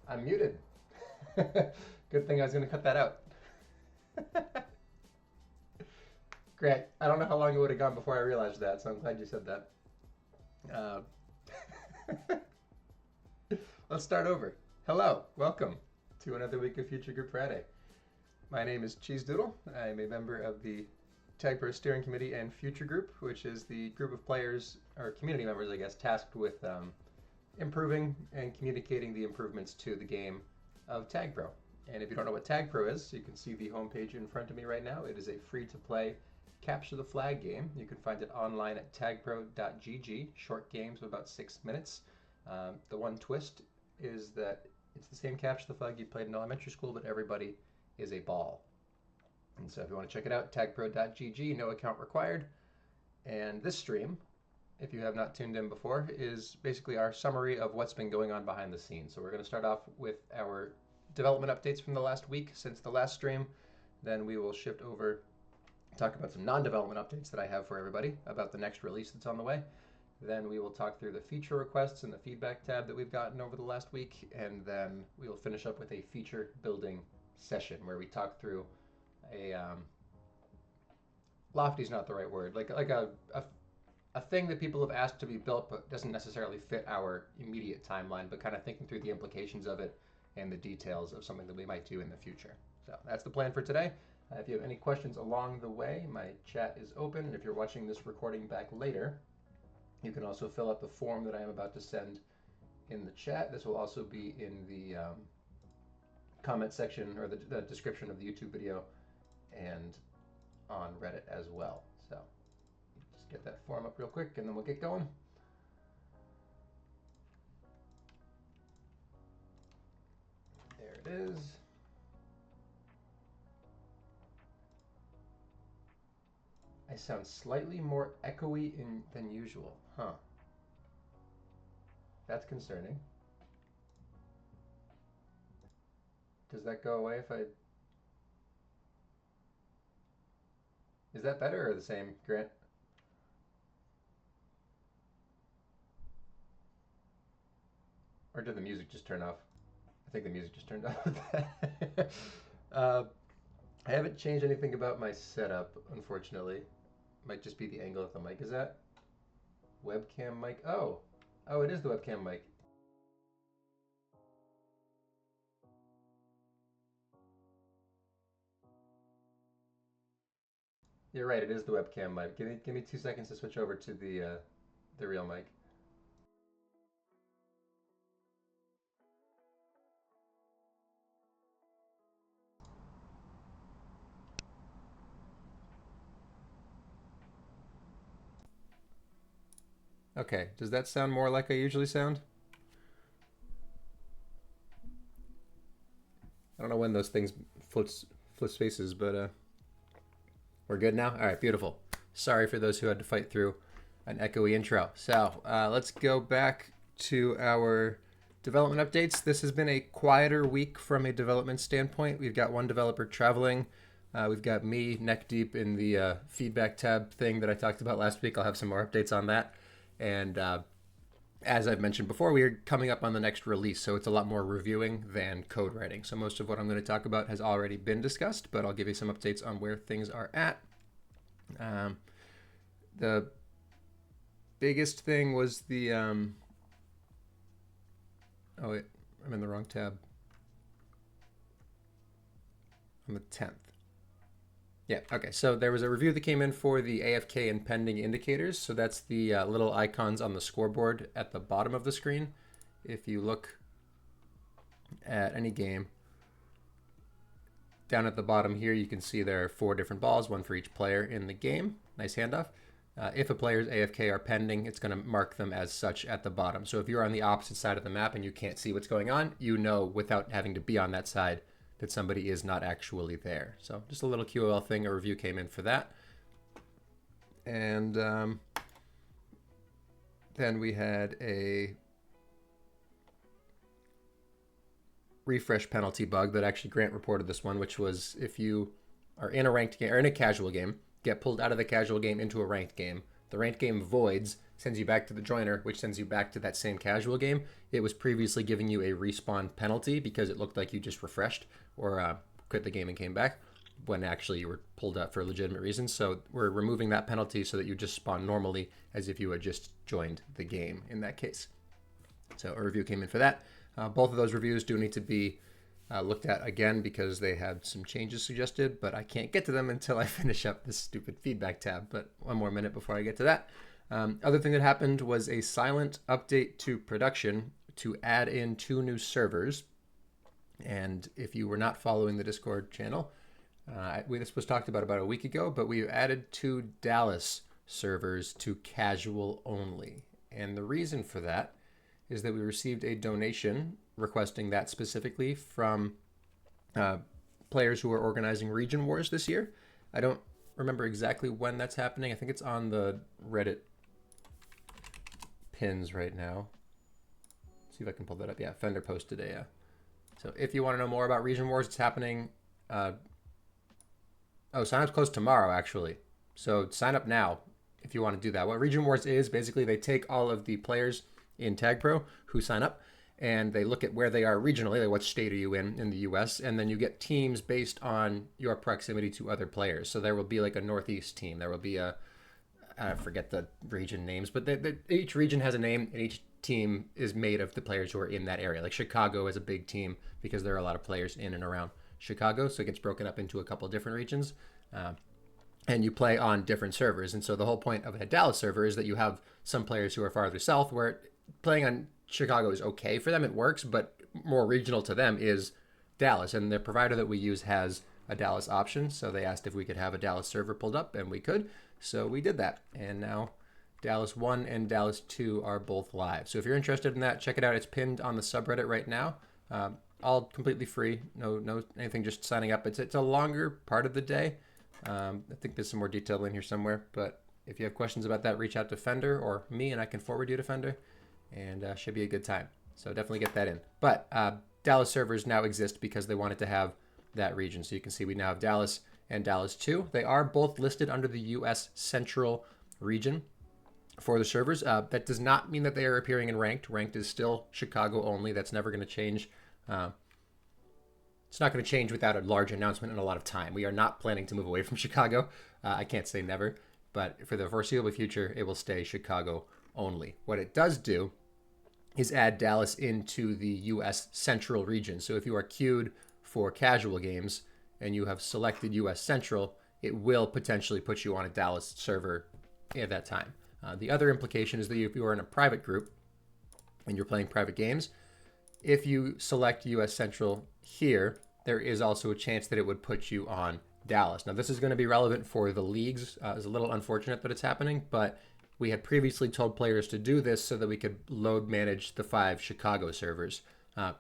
I'm muted. Good thing I was going to cut that out. Great. I don't know how long it would have gone before I realized that, so I'm glad you said that. Uh, let's start over. Hello, welcome to another week of Future Group Friday. My name is Cheese Doodle. I'm a member of the TagPro Steering Committee and Future Group, which is the group of players, or community members, I guess, tasked with improving and communicating the improvements to the game of TagPro. And if you don't know what TagPro is, you can see the homepage in front of me right now. It is a free-to-play capture the flag game. You can find it online at tagpro.gg, short games of about 6 minutes. The one twist is that it's the same capture the flag you played in elementary school, but everybody is a ball. And so if you want to check it out, tagpro.gg, no account required. And this stream, if you have not tuned in before, is basically our summary of what's been going on behind the scenes. So we're going to start off with our development updates from the last week since the last stream. Then we will shift over, talk about some non-development updates that I have for everybody about the next release that's on the way. Then we will talk through the feature requests and the feedback tab that we've gotten over the last week. And then we will finish up with a feature building session where we talk through a lofty's not the right word, like a thing that people have asked to be built but doesn't necessarily fit our immediate timeline, but kind of thinking through the implications of it and the details of something that we might do in the future. So that's the plan for today. If you have any questions along the way, my chat is open, and if you're watching this recording back later, you can also fill out the form that I am about to send in the chat. This will also be in the comment section or the description of the YouTube video and on Reddit as well. So just get that form up real quick and then we'll get going. There it is. I sound slightly more echoey than usual. Huh. That's concerning. Does that go away if I... Is that better or the same, Grant? Or did the music just turn off? I think the music just turned off. uh, I haven't changed anything about my setup, unfortunately. Might just be the angle of the mic. Is that webcam mic? Oh, it is the webcam mic. You're right. It is the webcam mic. Give me 2 seconds to switch over to the real mic. Okay. Does that sound more like I usually sound? I don't know when those things flip spaces, but we're good now. All right. Beautiful. Sorry for those who had to fight through an echoey intro. So let's go back to our development updates. This has been a quieter week from a development standpoint. We've got one developer traveling. We've got me neck deep in the feedback tab thing that I talked about last week. I'll have some more updates on that. And as I've mentioned before, we are coming up on the next release, so it's a lot more reviewing than code writing. So most of what I'm going to talk about has already been discussed, but I'll give you some updates on where things are at. The biggest thing was the oh wait, I'm in the wrong tab. On the 10th. Yeah, okay. So there was a review that came in for the AFK and pending indicators. So that's the little icons on the scoreboard at the bottom of the screen. If you look at any game, down at the bottom here, you can see there are 4 different balls, one for each player in the game. Nice handoff. If a player's AFK are pending, it's going to mark them as such at the bottom. So if you're on the opposite side of the map and you can't see what's going on, you know without having to be on that side that somebody is not actually there. So just a little QOL thing, a review came in for that. And then we had a refresh penalty bug that actually Grant reported this one, which was if you are in a ranked game or in a casual game, get pulled out of the casual game into a ranked game, The ranked game voids, sends you back to the joiner, which sends you back to that same casual game. It was previously giving you a respawn penalty because it looked like you just refreshed or quit the game and came back, when actually you were pulled up for legitimate reasons. So we're removing that penalty so that you just spawn normally as if you had just joined the game in that case. So a review came in for that. Both of those reviews do need to be looked at again because they had some changes suggested, but I can't get to them until I finish up this stupid feedback tab. But one more minute before I get to that. Other thing that happened was a silent update to production to add in 2 new servers. And if you were not following the Discord channel, this was talked about a week ago, but we added 2 Dallas servers to casual only. And the reason for that is that we received a donation requesting that specifically from players who are organizing region wars this year. I don't remember exactly when that's happening. I think it's on the Reddit pins right now. See if I can pull that up. Yeah, Fender posted a. So if you want to know more about region wars, it's happening. Sign up's closed tomorrow actually. So sign up now if you want to do that. What region wars is, basically they take all of the players in TagPro who sign up, and they look at where they are regionally, like what state are you in the US, and then you get teams based on your proximity to other players. So there will be like a Northeast team. There will be I forget the region names, but each region has a name, and each team is made of the players who are in that area. Like Chicago is a big team because there are a lot of players in and around Chicago, so it gets broken up into a couple of different regions. And you play on different servers. And so the whole point of a Dallas server is that you have some players who are farther south where playing on Chicago is okay for them, it works, but more regional to them is Dallas. And the provider that we use has a Dallas option. So they asked if we could have a Dallas server pulled up, and we could. So we did that. And now Dallas 1 and Dallas 2 are both live. So if you're interested in that, check it out. It's pinned on the subreddit right now. All completely free. No anything, just signing up. It's a longer part of the day. I think there's some more detail in here somewhere. But if you have questions about that, reach out to Fender or me, and I can forward you to Fender. And should be a good time. So definitely get that in. But Dallas servers now exist because they wanted to have that region. So you can see we now have Dallas and Dallas 2. They are both listed under the U.S. Central region for the servers. That does not mean that they are appearing in ranked. Ranked is still Chicago only. That's never going to change. It's not going to change without a large announcement and a lot of time. We are not planning to move away from Chicago. I can't say never, but for the foreseeable future, it will stay Chicago only. What it does do is add Dallas into the U.S. Central region. So if you are queued for casual games and you have selected U.S. Central, it will potentially put you on a Dallas server at that time. The other implication is that if you are in a private group and you're playing private games, if you select U.S. Central here, there is also a chance that it would put you on Dallas. Now, this is going to be relevant for the leagues. It's a little unfortunate that it's happening, but we had previously told players to do this so that we could load manage the 5 Chicago servers.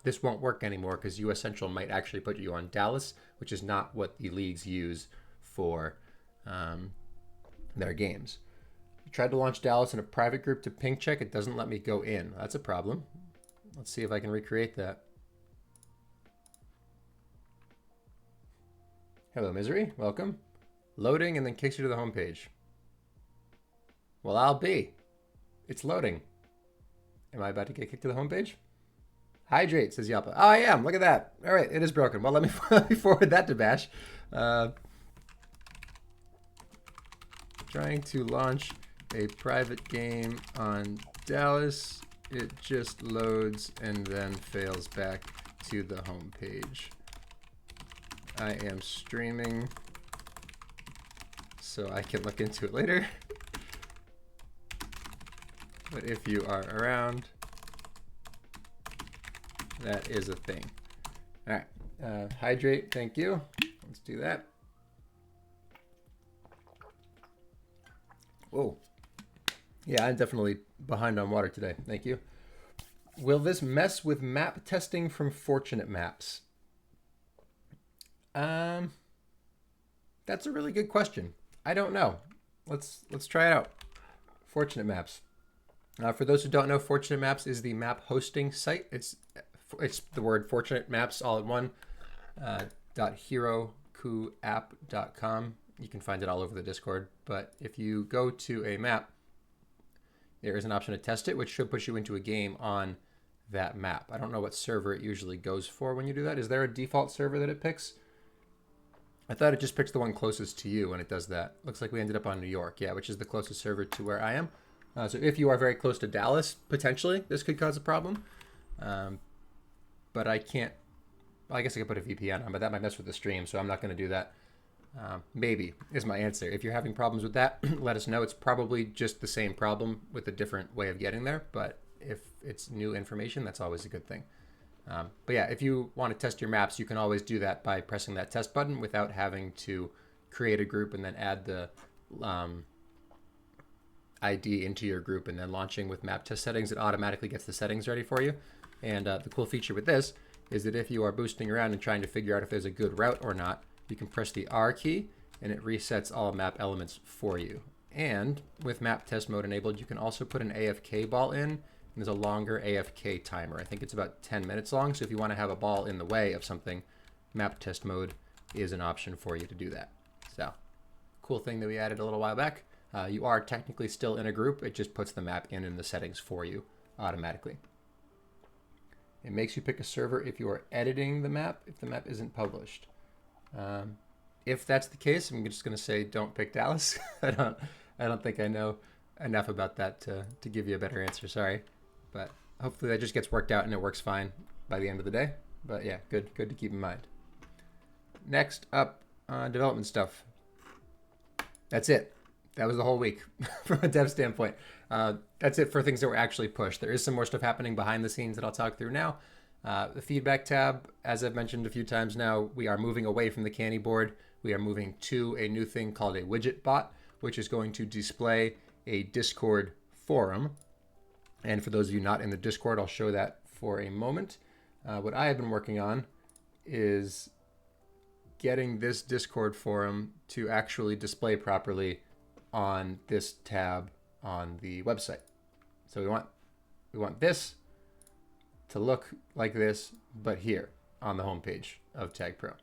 This won't work anymore because U.S. Central might actually put you on Dallas, which is not what the leagues use for their games. I tried to launch Dallas in a private group to ping check. It doesn't let me go in. That's a problem. Let's see if I can recreate that. Hello, Misery. Welcome. Loading and then kicks you to the home page. Well, I'll be. It's loading. Am I about to get kicked to the home page? Hydrate, says Yalpa. Oh, I am. Look at that. All right, it is broken. Well, let me forward that to Bash. Trying to launch a private game on Dallas. It just loads and then fails back to the home page. I am streaming, so I can look into it later. But if you are around, that is a thing. All right, hydrate, thank you. Let's do that. Whoa. Yeah, I'm definitely behind on water today. Thank you. Will this mess with map testing from Fortunate Maps? That's a really good question. I don't know. Let's try it out. Fortunate Maps. For those who don't know, Fortunate Maps is the map hosting site. It's the word Fortunate Maps all in one. .herokuapp.com. You can find it all over the Discord. But if you go to a map there is an option to test it, which should push you into a game on that map. I don't know what server it usually goes for when you do that. Is there a default server that it picks? I thought it just picks the one closest to you when it does that. Looks like we ended up on New York, yeah, which is the closest server to where I am. So if you are very close to Dallas, potentially, this could cause a problem. But I can't, well, I guess I could put a VPN on, but that might mess with the stream, so I'm not going to do that. Maybe is my answer. If you're having problems with that, let us know. It's probably just the same problem with a different way of getting there, but if it's new information, that's always a good thing. But yeah, if you want to test your maps, you can always do that by pressing that test button without having to create a group and then add the ID into your group and then launching with map test settings. It automatically gets the settings ready for you. And the cool feature with this is that if you are boosting around and trying to figure out if there's a good route or not, you can press the R key and it resets all map elements for you. And with map test mode enabled, you can also put an AFK ball in. There's a longer AFK timer. I think it's about 10 minutes long. So if you want to have a ball in the way of something, map test mode is an option for you to do that. So cool thing that we added a little while back. You are technically still in a group. It just puts the map in the settings for you automatically. It makes you pick a server if you are editing the map, if the map isn't published. If that's the case, I'm just going to say don't pick Dallas. I don't think I know enough about that to give you a better answer. Sorry. But hopefully that just gets worked out and it works fine by the end of the day. But yeah, good to keep in mind. Next up, development stuff. That's it. That was the whole week from a dev standpoint. That's it for things that were actually pushed. There is some more stuff happening behind the scenes that I'll talk through now. The feedback tab, as I've mentioned a few times now, we are moving away from the candy board. We are moving to a new thing called a widget bot, which is going to display a Discord forum. And for those of you not in the Discord, I'll show that for a moment. What I have been working on is getting this Discord forum to actually display properly on this tab on the website. So we want this to look like this, but here on the homepage of TagPro.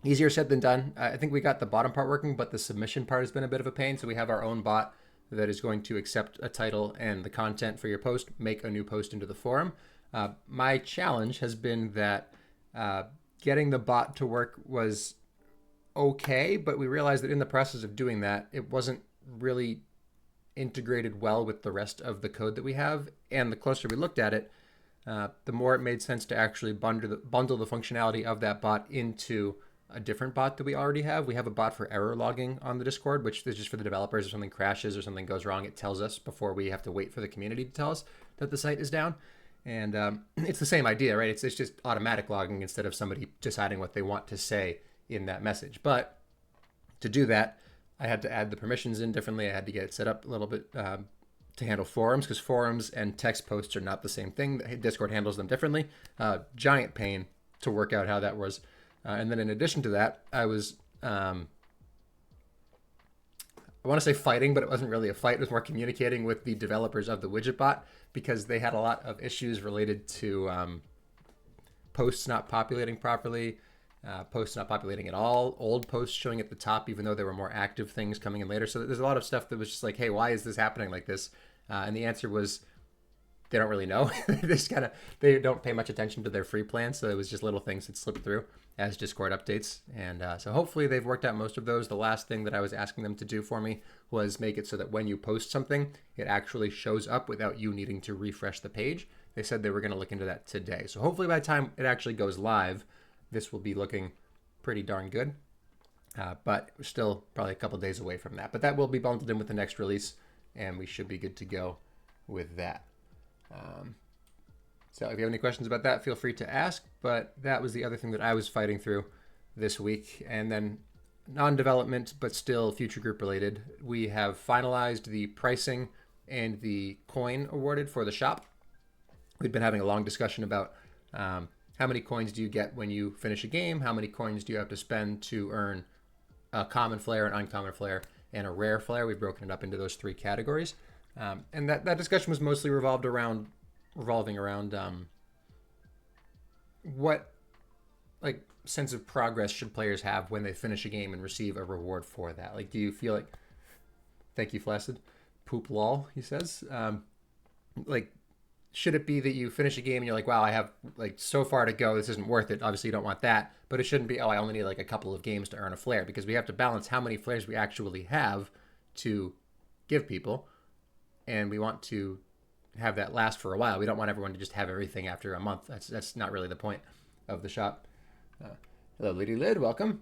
Easier said than done. I think we got the bottom part working, but the submission part has been a bit of a pain. So we have our own bot that is going to accept a title and the content for your post, make a new post into the forum. My challenge has been that getting the bot to work was okay, but we realized that in the process of doing that, it wasn't really integrated well with the rest of the code that we have. And the closer we looked at it, the more it made sense to actually bundle the functionality of that bot into a different bot that we already have. We have a bot for error logging on the Discord, which is just for the developers. If something crashes or something goes wrong, it tells us before we have to wait for the community to tell us that the site is down. And it's the same idea, right? It's just automatic logging instead of somebody deciding what they want to say in that message. But to do that, I had to add the permissions in differently. I had to get it set up a little bit to handle forums, because forums and text posts are not the same thing. Discord handles them differently. Giant pain to work out how that was. And then in addition to that, I was, I want to say fighting, but it wasn't really a fight. It was more communicating with the developers of the widget bot, because they had a lot of issues related to posts not populating properly, posts not populating at all, old posts showing at the top, even though there were more active things coming in later. So there's a lot of stuff that was just like, hey, why is this happening like this? And the answer was, they don't really know. They don't pay much attention to their free plan. So it was just little things that slipped through as Discord updates. And so hopefully they've worked out most of those. The last thing that I was asking them to do for me was make it so that when you post something, it actually shows up without you needing to refresh the page. They said they were going to look into that today. So hopefully by the time it actually goes live, this will be looking pretty darn good. But we're still probably a couple days away from that. But that will be bundled in with the next release, and we should be good to go with that. So if you have any questions about that, feel free to ask. But that was the other thing that I was fighting through this week. And then non-development, but still future group related, we have finalized the pricing and the coin awarded for the shop. We've been having a long discussion about how many coins do you get when you finish a game? How many coins do you have to spend to earn a common flare, an uncommon flare, and a rare flare? We've broken it up into those three categories. And that discussion was mostly revolving around what like sense of progress should players have when they finish a game and receive a reward for that? Like, do you feel like, thank you, Flaccid, poop lol, he says. Like, should it be that you finish a game and you're like, wow, I have like so far to go, this isn't worth it? Obviously, you don't want that, but it shouldn't be, oh, I only need like a couple of games to earn a flare, because we have to balance how many flares we actually have to give people, and we want to have that last for a while. We don't want everyone to just have everything after a month. That's not really the point of the shop. Hello, Lady Lid, welcome.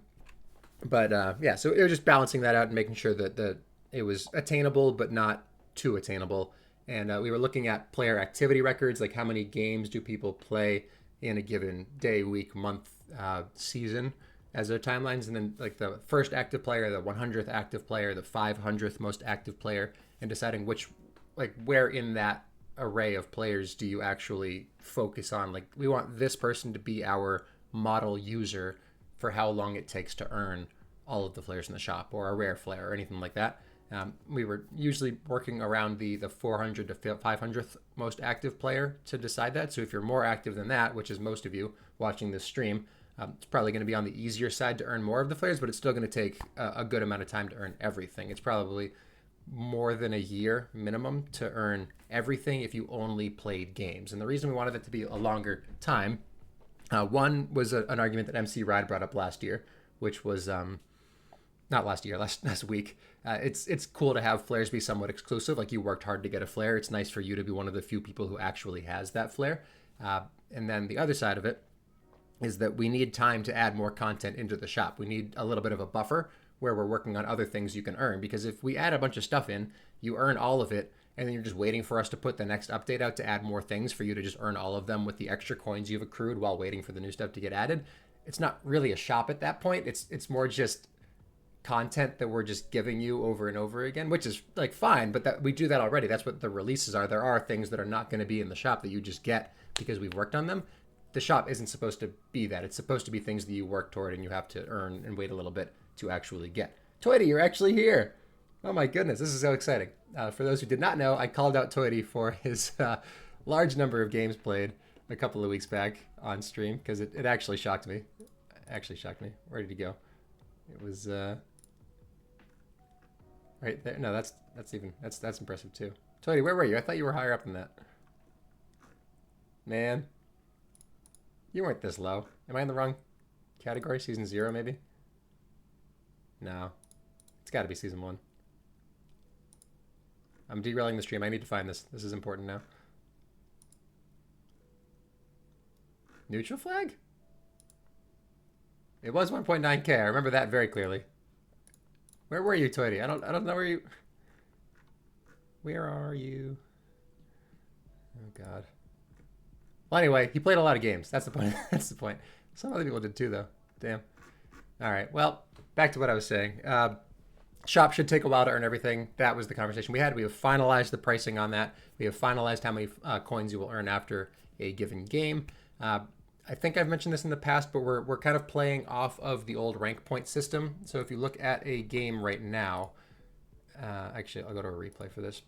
But yeah, so it was just balancing that out and making sure that it was attainable but not too attainable. And we were looking at player activity records, like how many games do people play in a given day, week, month, season as their timelines, and then like the first active player, the 100th active player, the 500th most active player, and deciding which, like where in that array of players do you actually focus on. Like, we want this person to be our model user for how long it takes to earn all of the flares in the shop, or a rare flare or anything like that. We were usually working around the 400 to 500th most active player to decide that. So if you're more active than that, which is most of you watching this stream, it's probably going to be on the easier side to earn more of the flares, but it's still going to take a good amount of time to earn everything. It's probably more than a year minimum to earn everything if you only played games. And the reason we wanted it to be a longer time, one was an argument that MC Ride brought up last year, which was not last year, last week. It's cool to have flares be somewhat exclusive. Like, you worked hard to get a flare. It's nice for you to be one of the few people who actually has that flare. And then the other side of it is that we need time to add more content into the shop. We need a little bit of a buffer where we're working on other things you can earn. Because if we add a bunch of stuff in, you earn all of it, and then you're just waiting for us to put the next update out to add more things for you to just earn all of them with the extra coins you've accrued while waiting for the new stuff to get added. It's not really a shop at that point. It's more just content that we're just giving you over and over again, which is like fine, but that we do that already. That's what the releases are. There are things that are not going to be in the shop that you just get because we've worked on them. The shop isn't supposed to be that. It's supposed to be things that you work toward and you have to earn and wait a little bit to actually get. Toity, you're actually here. Oh my goodness, this is so exciting. For those who did not know, I called out Toity for his large number of games played a couple of weeks back on stream, because it actually shocked me. Where did he go? It was right there. No, that's impressive too. Toity, where were you? I thought you were higher up than that. Man, you weren't this low. Am I in the wrong category? Season 0, maybe? No. It's got to be Season 1. I'm derailing the stream. I need to find this. This is important now. Neutral flag? It was 1.9k. I remember that very clearly. Where were you, Toity? I don't know where you... Where are you? Oh, God. Well, anyway, he played a lot of games. That's the point. That's the point. Some other people did too, though. Damn. All right. Well, back to what I was saying. Shop should take a while to earn everything. That was the conversation we had. We have finalized the pricing on that. We have finalized how many coins you will earn after a given game. I think I've mentioned this in the past, but we're kind of playing off of the old rank point system. So if you look at a game right now, actually, I'll go to a replay for this.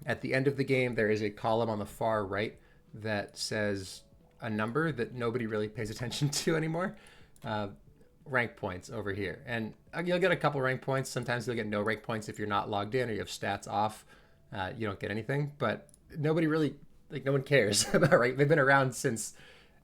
At the end of the game, there is a column on the far right that says a number that nobody really pays attention to anymore. Rank points over here. And you'll get a couple rank points. Sometimes you'll get no rank points if you're not logged in or you have stats off. You don't get anything. But nobody really, like, no one cares about rank. They've been around since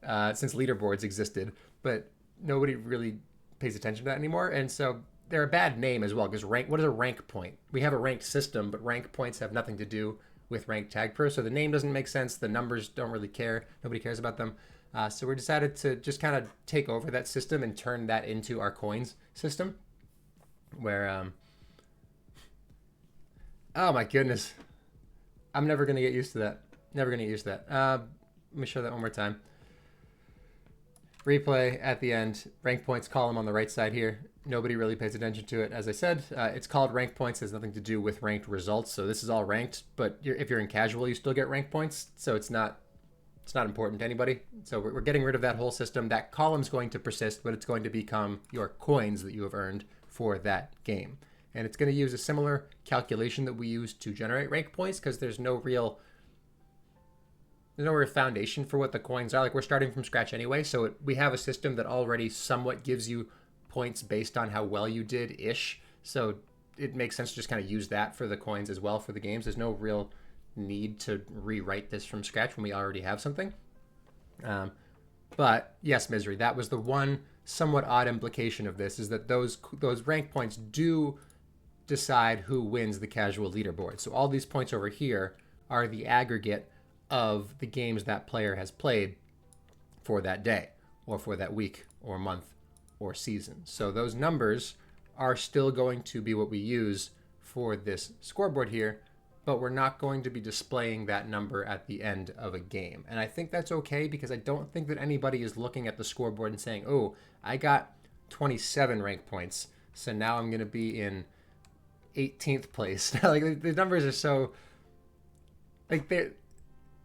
leaderboards existed, but nobody really pays attention to that anymore. And so they're a bad name as well, because what is a rank point? We have a ranked system, but rank points have nothing to do with ranked TagPro. So the name doesn't make sense. The numbers don't really care. Nobody cares about them. So we decided to just kind of take over that system and turn that into our coins system, where, oh my goodness, I'm never going to get used to that. Never going to get used to that. Let me show that one more time. Replay at the end, rank points column on the right side here. Nobody really pays attention to it. As I said, it's called rank points. It has nothing to do with ranked results. So this is all ranked, but if you're in casual, you still get rank points. So it's not important to anybody. So we're getting rid of that whole system. That column's going to persist, but it's going to become your coins that you have earned for that game. And it's going to use a similar calculation that we use to generate rank points, because there's no real foundation for what the coins are. Like, we're starting from scratch anyway, so we have a system that already somewhat gives you points based on how well you did ish. So it makes sense to just kind of use that for the coins as well for the games. There's no real need to rewrite this from scratch when we already have something. But yes, Misery, that was the one somewhat odd implication of this, is that those rank points do decide who wins the casual leaderboard. So all these points over here are the aggregate of the games that player has played for that day or for that week or month or season. So those numbers are still going to be what we use for this scoreboard here, but we're not going to be displaying that number at the end of a game. And I think that's okay, because I don't think that anybody is looking at the scoreboard and saying, oh, I got 27 rank points, so now I'm going to be in 18th place. Like, the numbers are so, like, they're,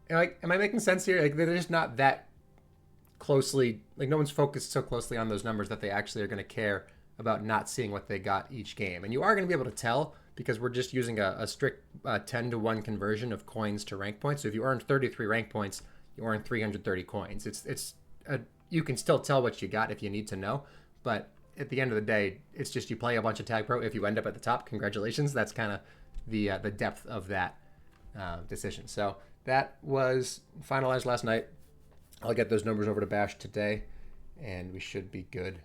like, am I making sense here? Like, they're just not that closely, like, no one's focused so closely on those numbers that they actually are going to care about not seeing what they got each game. And you are going to be able to tell, because we're just using a strict 10 to 1 conversion of coins to rank points. So if you earned 33 rank points, you earn 330 coins. You can still tell what you got if you need to know, but at the end of the day, it's just you play a bunch of TagPro. If you end up at the top, congratulations. That's kind of the depth of that decision. So that was finalized last night. I'll get those numbers over to Bash today, and we should be good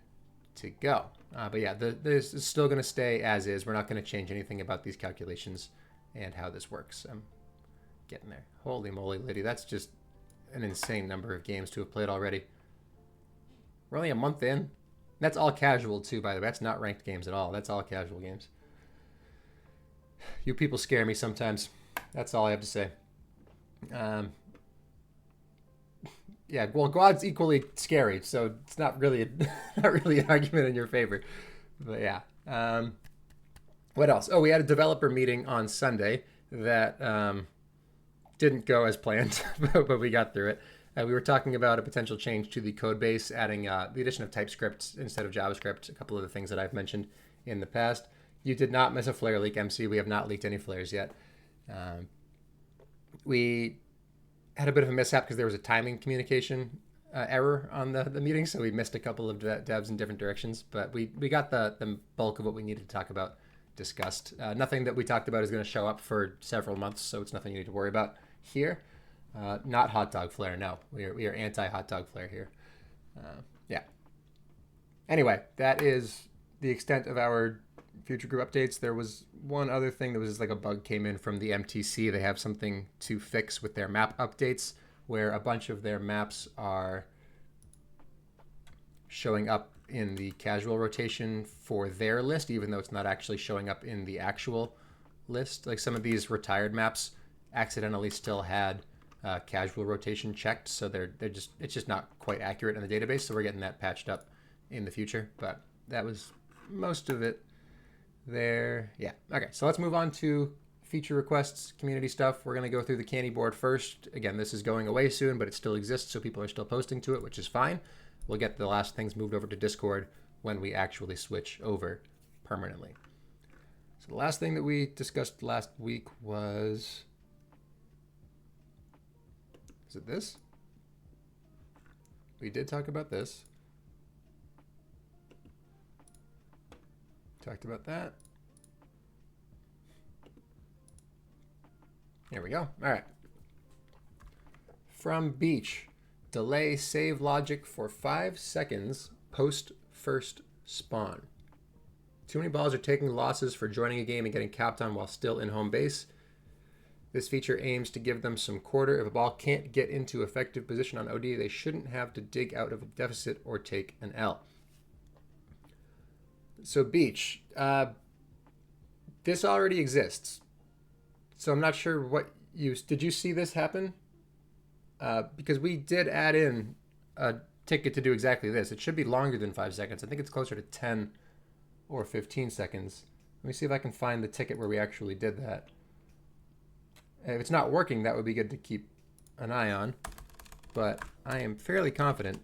to go. But yeah, this is still going to stay as is. We're not going to change anything about these calculations and how this works. I'm getting there. Holy moly, Liddy. That's just an insane number of games to have played already. We're only a month in. That's all casual, too, by the way. That's not ranked games at all. That's all casual games. You people scare me sometimes. That's all I have to say. Yeah, well, God's equally scary, so it's not really an argument in your favor. But yeah. What else? Oh, we had a developer meeting on Sunday that didn't go as planned, but we got through it. We were talking about a potential change to the code base, adding the addition of TypeScript instead of JavaScript, a couple of the things that I've mentioned in the past. You did not miss a flare leak, MC. We have not leaked any flares yet. We had a bit of a mishap because there was a timing communication error on the meeting, so we missed a couple of devs in different directions, but we got the bulk of what we needed to talk about discussed. Nothing that we talked about is going to show up for several months, so it's nothing you need to worry about here. Not hot dog flare, no. We are anti hot dog flare here. Yeah. Anyway, that is the extent of our future group updates. There was one other thing that was just like a bug came in from the MTC. They have something to fix with their map updates, where a bunch of their maps are showing up in the casual rotation for their list, even though it's not actually showing up in the actual list. Like some of these retired maps accidentally still had casual rotation checked, so it's just not quite accurate in the database. So we're getting that patched up in the future. But that was most of it there. Yeah. Okay. So let's move on to feature requests, community stuff. We're going to go through the candy board first. Again, this is going away soon, but it still exists, so people are still posting to it, which is fine. We'll get the last things moved over to Discord when we actually switch over permanently. So the last thing that we discussed last week was... Is it this? We did talk about this. Talked about that. Here we go. All right. From Beach, delay save logic for 5 seconds post first spawn. Too many balls are taking losses for joining a game and getting capped on while still in home base. This feature aims to give them some quarter. If a ball can't get into effective position on OD, they shouldn't have to dig out of a deficit or take an L. So Beach, this already exists. So I'm not sure what did you see this happen? Because we did add in a ticket to do exactly this. It should be longer than 5 seconds. I think it's closer to 10 or 15 seconds. Let me see if I can find the ticket where we actually did that. If it's not working, that would be good to keep an eye on. But I am fairly confident.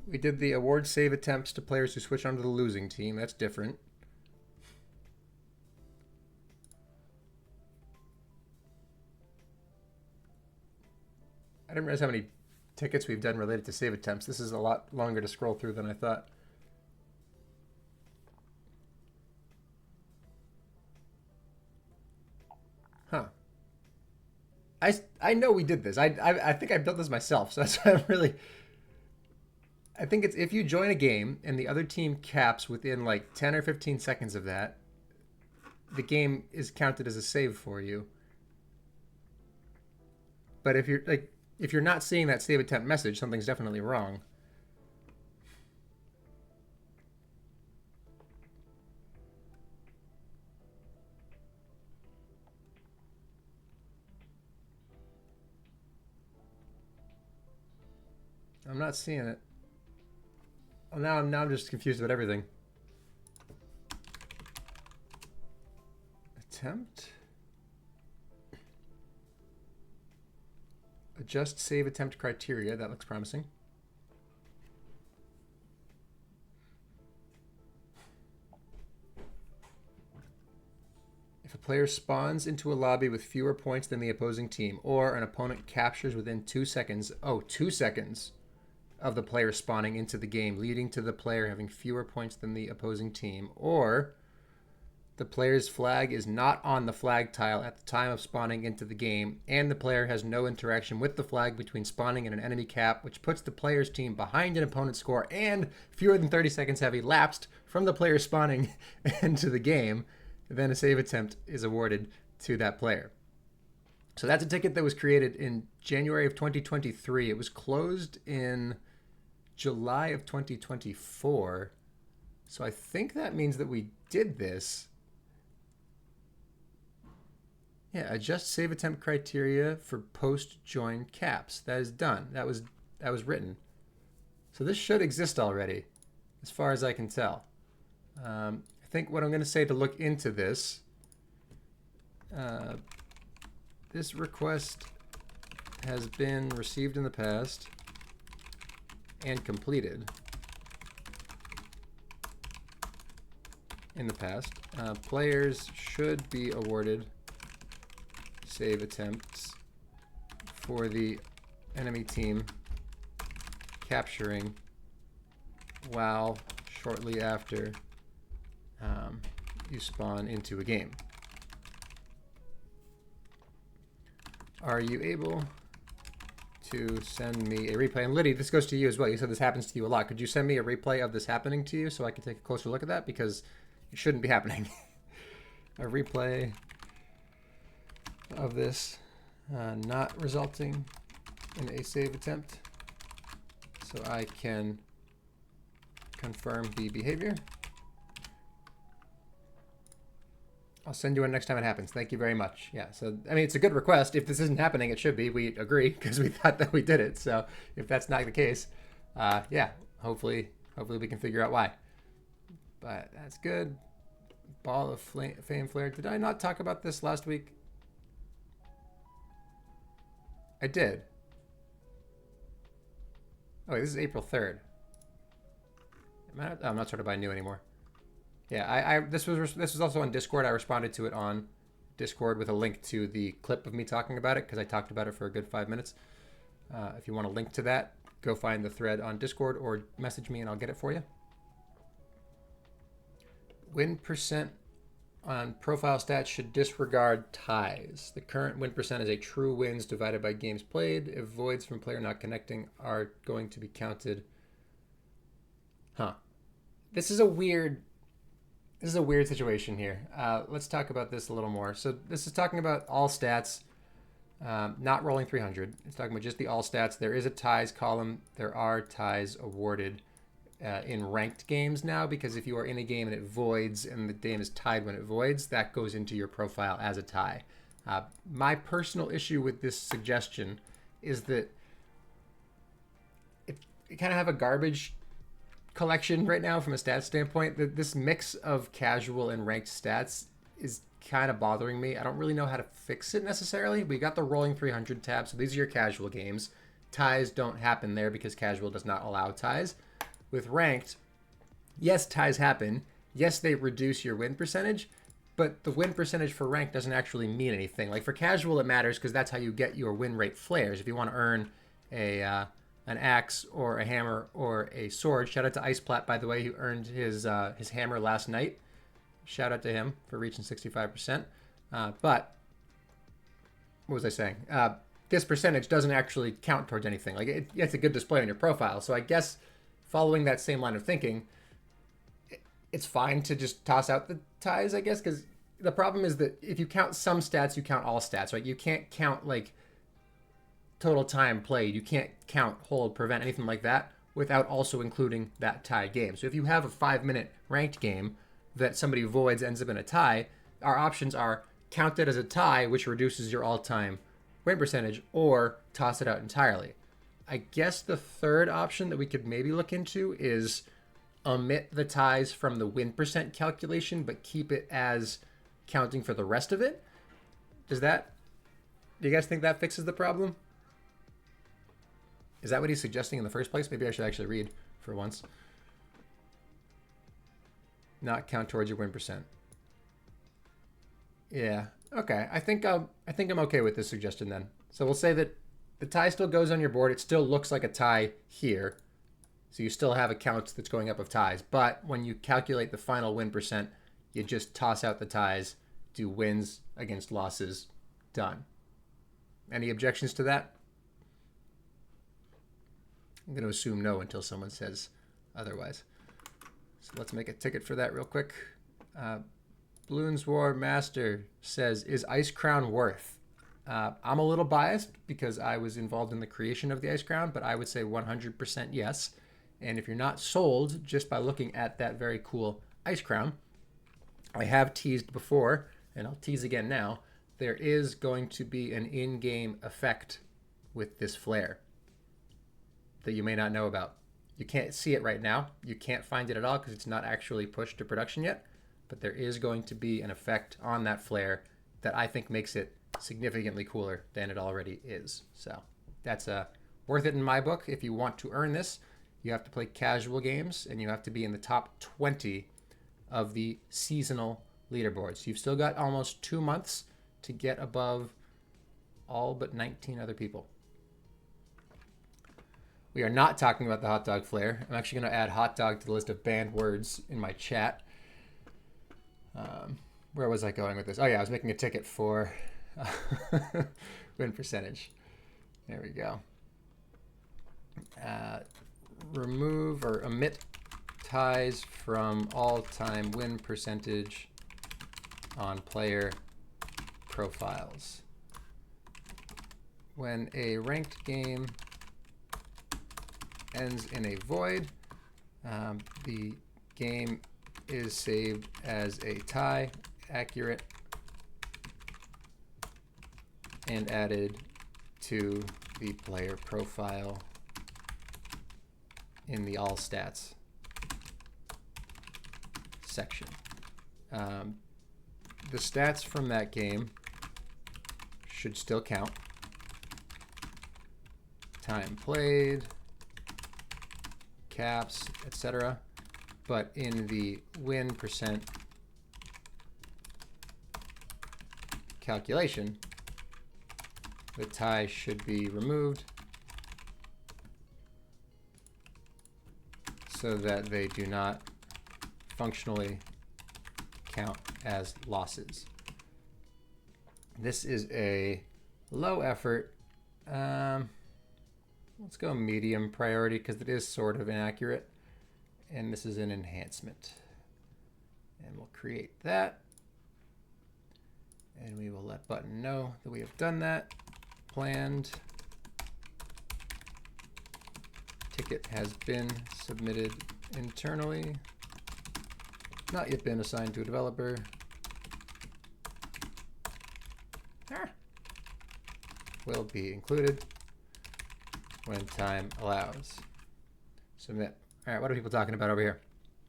We did the award save attempts to players who switch onto the losing team. That's different. I didn't realize how many tickets we've done related to save attempts. This is a lot longer to scroll through than I thought. Huh. I know we did this. I think I built this myself, so that's why I'm really... I think it's if you join a game and the other team caps within like 10 or 15 seconds of that, the game is counted as a save for you. But if you're not seeing that save attempt message, something's definitely wrong. I'm not seeing it. Oh, now I'm just confused about everything. Attempt. Adjust save attempt criteria. That looks promising. If a player spawns into a lobby with fewer points than the opposing team, or an opponent captures within 2 seconds, 2 seconds of the player spawning into the game, leading to the player having fewer points than the opposing team, or the player's flag is not on the flag tile at the time of spawning into the game, and the player has no interaction with the flag between spawning and an enemy cap, which puts the player's team behind an opponent's score, and fewer than 30 seconds have elapsed from the player spawning into the game, then a save attempt is awarded to that player. So that's a ticket that was created in January of 2023. It was closed in July of 2024. So I think that means that we did this. Yeah, adjust save attempt criteria for post-join caps. That is done. That was written. So this should exist already, as far as I can tell. I think what I'm going to say to look into this, this request has been received in the past and completed in the past. Players should be awarded save attempts for the enemy team capturing while shortly after you spawn into a game. Are you able to send me a replay? And Liddy, this goes to you as well. You said this happens to you a lot. Could you send me a replay of this happening to you so I can take a closer look at that? Because it shouldn't be happening. A replay of this not resulting in a save attempt so I can confirm the behavior. I'll send you one next time it happens. Thank you very much. Yeah, so, I mean, it's a good request. If this isn't happening, it should be. We agree because we thought that we did it. So if that's not the case, yeah, hopefully we can figure out why. But that's good. Ball of Fame Flare. Did I not talk about this last week? I did. Oh, wait, this is April 3rd. I'm not sorted by new anymore. Yeah, this was also on Discord. I responded to it on Discord with a link to the clip of me talking about it because I talked about it for a good 5 minutes. If you want a link to that, go find the thread on Discord or message me and I'll get it for you. Win percent on profile stats should disregard ties. The current win percent is a true wins divided by games played. If voids from player not connecting are going to be counted. Huh. This is a weird situation here. Let's talk about this a little more. So this is talking about all stats, not rolling 300. It's talking about just the all stats. There is a ties column. There are ties awarded in ranked games now, because if you are in a game and it voids and the game is tied when it voids, that goes into your profile as a tie. My personal issue with this suggestion is that you kind of have a garbage collection right now from a stats standpoint. This mix of casual and ranked stats is kind of bothering me. I don't really know how to fix it necessarily. We got the rolling 300 tab, so these are your casual games. Ties don't happen there because casual does not allow ties. With ranked, yes, ties happen. Yes, they reduce your win percentage, but the win percentage for ranked doesn't actually mean anything. Like for casual, it matters because that's how you get your win rate flares. If you want to earn an axe or a hammer or a sword. Shout out to Iceplat, by the way, who earned his hammer last night. Shout out to him for reaching 65%. But what was I saying? This percentage doesn't actually count towards anything. Like it's a good display on your profile. So I guess following that same line of thinking, it's fine to just toss out the ties, I guess, because the problem is that if you count some stats, you count all stats, right? You can't count like total time played. You can't count hold, prevent, anything like that without also including that tie game. So if you have a 5-minute ranked game that somebody voids, ends up in a tie, our options are count it as a tie, which reduces your all-time win percentage, or toss it out entirely. I guess the third option that we could maybe look into is omit the ties from the win percent calculation, but keep it as counting for the rest of it. Do you guys think that fixes the problem? Is that what he's suggesting in the first place? Maybe I should actually read for once. Not count towards your win percent. Yeah. Okay. I think I'm okay with this suggestion then. So we'll say that the tie still goes on your board. It still looks like a tie here. So you still have a count that's going up of ties. But when you calculate the final win percent, you just toss out the ties, do wins against losses, done. Any objections to that? I'm going to assume no until someone says otherwise. So let's make a ticket for that real quick. Bloons War Master says, is Ice Crown worth? I'm a little biased because I was involved in the creation of the Ice Crown, but I would say 100% yes. And if you're not sold just by looking at that very cool Ice Crown, I have teased before, and I'll tease again now, there is going to be an in-game effect with this flare that you may not know about. You can't see it right now. You can't find it at all because it's not actually pushed to production yet, but there is going to be an effect on that flare that I think makes it significantly cooler than it already is. So that's worth it in my book. If you want to earn this, you have to play casual games and you have to be in the top 20 of the seasonal leaderboards. You've still got almost 2 months to get above all but 19 other people. We are not talking about the hot dog flare. I'm actually going to add hot dog to the list of banned words in my chat. Where was I going with this? Oh yeah, I was making a ticket for win percentage. There we go. Remove or omit ties from all-time win percentage on player profiles. When a ranked game ends in a void, the game is saved as a tie, accurate, and added to the player profile in the all stats section. The stats from that game should still count. Time played, caps, etc. But in the win percent calculation, the tie should be removed so that they do not functionally count as losses. This is a low effort. Let's go medium priority because it is sort of inaccurate. And this is an enhancement. And we'll create that. And we will let button know that we have done that. Planned. Ticket has been submitted internally. Not yet been assigned to a developer. Will be included when time allows. Submit. All right, what are people talking about over here?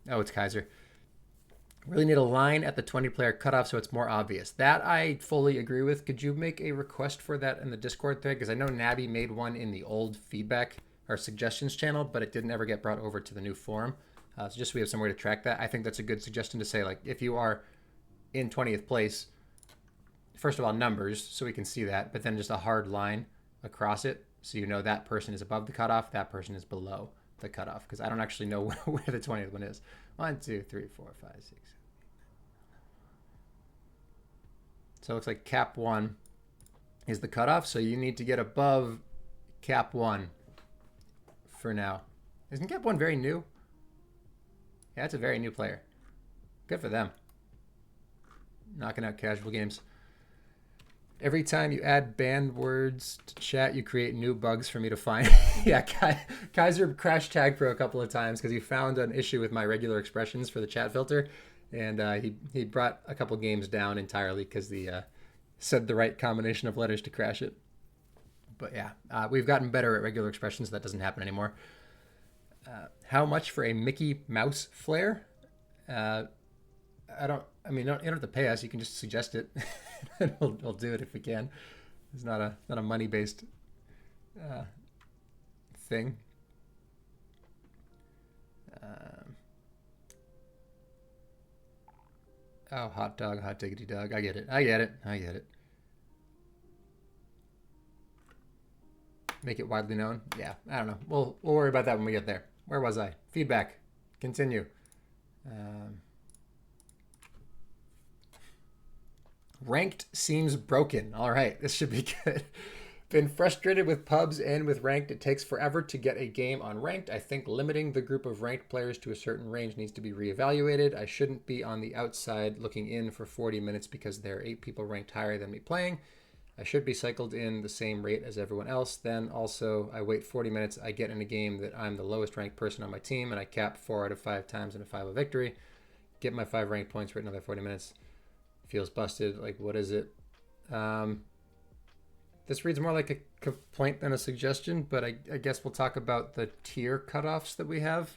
Oh, it's Kaiser. Really need a line at the 20-player cutoff so it's more obvious. That I fully agree with. Could you make a request for that in the Discord thread? Because I know Nabby made one in the old feedback or suggestions channel, but it didn't ever get brought over to the new forum. So just so we have some way to track that. I think that's a good suggestion to say, like, if you are in 20th place, first of all, numbers, so we can see that, but then just a hard line across it So you know that person is above the cutoff, that person is below the cutoff, because I don't actually know where the 20th one is. 1, 2, 3, 4, 5, 6, 7. So it looks like cap 1 is the cutoff. So you need to get above cap 1 for now. Isn't cap 1 very new? Yeah, it's a very new player. Good for them. Knocking out casual games. Every time you add banned words to chat, you create new bugs for me to find. Yeah, Kaiser crashed TagPro a couple of times because he found an issue with my regular expressions for the chat filter. And he brought a couple games down entirely because he said the right combination of letters to crash it. But yeah, we've gotten better at regular expressions. So that doesn't happen anymore. How much for a Mickey Mouse flare? You don't have to pay us. You can just suggest it. And we'll do it if we can. It's not a money-based thing. Oh, hot dog, hot diggity dog. I get it. Make it widely known. Yeah, I don't know. We'll worry about that when we get there. Where was I? Feedback. Continue. Ranked seems broken. All right, this should be good. Been frustrated with pubs and with ranked. It takes forever to get a game on ranked. I think limiting the group of ranked players to a certain range needs to be reevaluated. I shouldn't be on the outside looking in for 40 minutes because there are 8 people ranked higher than me playing. I should be cycled in the same rate as everyone else. Then also, I wait 40 minutes. I get in a game that I'm the lowest ranked person on my team, and I cap 4 out of 5 times in a 5-0 victory. Get my 5 ranked points for another 40 minutes. Feels busted. Like, what is it? This reads more like a complaint than a suggestion, but I guess we'll talk about the tier cutoffs that we have.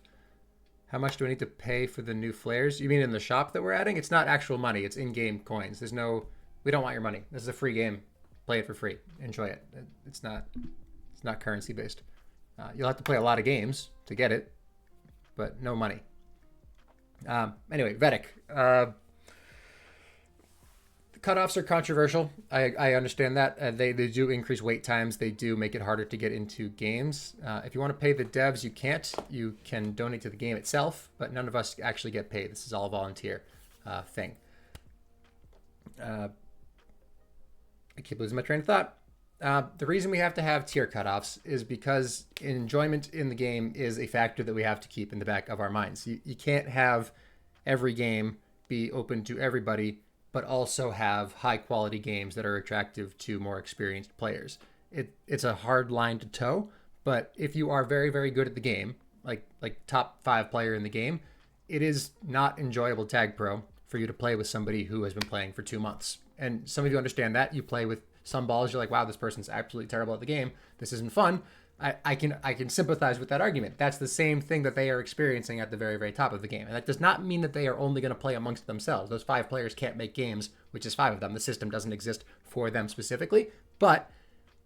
How much do I need to pay for the new flares? You mean in the shop that we're adding? It's not actual money. It's in-game coins. We don't want your money. This is a free game. Play it for free. Enjoy it. It's not currency based. You'll have to play a lot of games to get it, but no money. Anyway, Vedic. Cutoffs are controversial. I understand that. They do increase wait times. They do make it harder to get into games. If you want to pay the devs, you can't. You can donate to the game itself, but none of us actually get paid. This is all a volunteer thing. I keep losing my train of thought. The reason we have to have tier cutoffs is because enjoyment in the game is a factor that we have to keep in the back of our minds. You can't have every game be open to everybody, but also have high quality games that are attractive to more experienced players. It's a hard line to toe, but if you are very, very good at the game, like top 5 player in the game, it is not enjoyable TagPro for you to play with somebody who has been playing for 2 months. And some of you understand that. You play with some balls, you're like, wow, this person's absolutely terrible at the game. This isn't fun. I can sympathize with that argument. That's the same thing that they are experiencing at the very, very top of the game. And that does not mean that they are only going to play amongst themselves. Those 5 players can't make games, which is 5 of them. The system doesn't exist for them specifically. But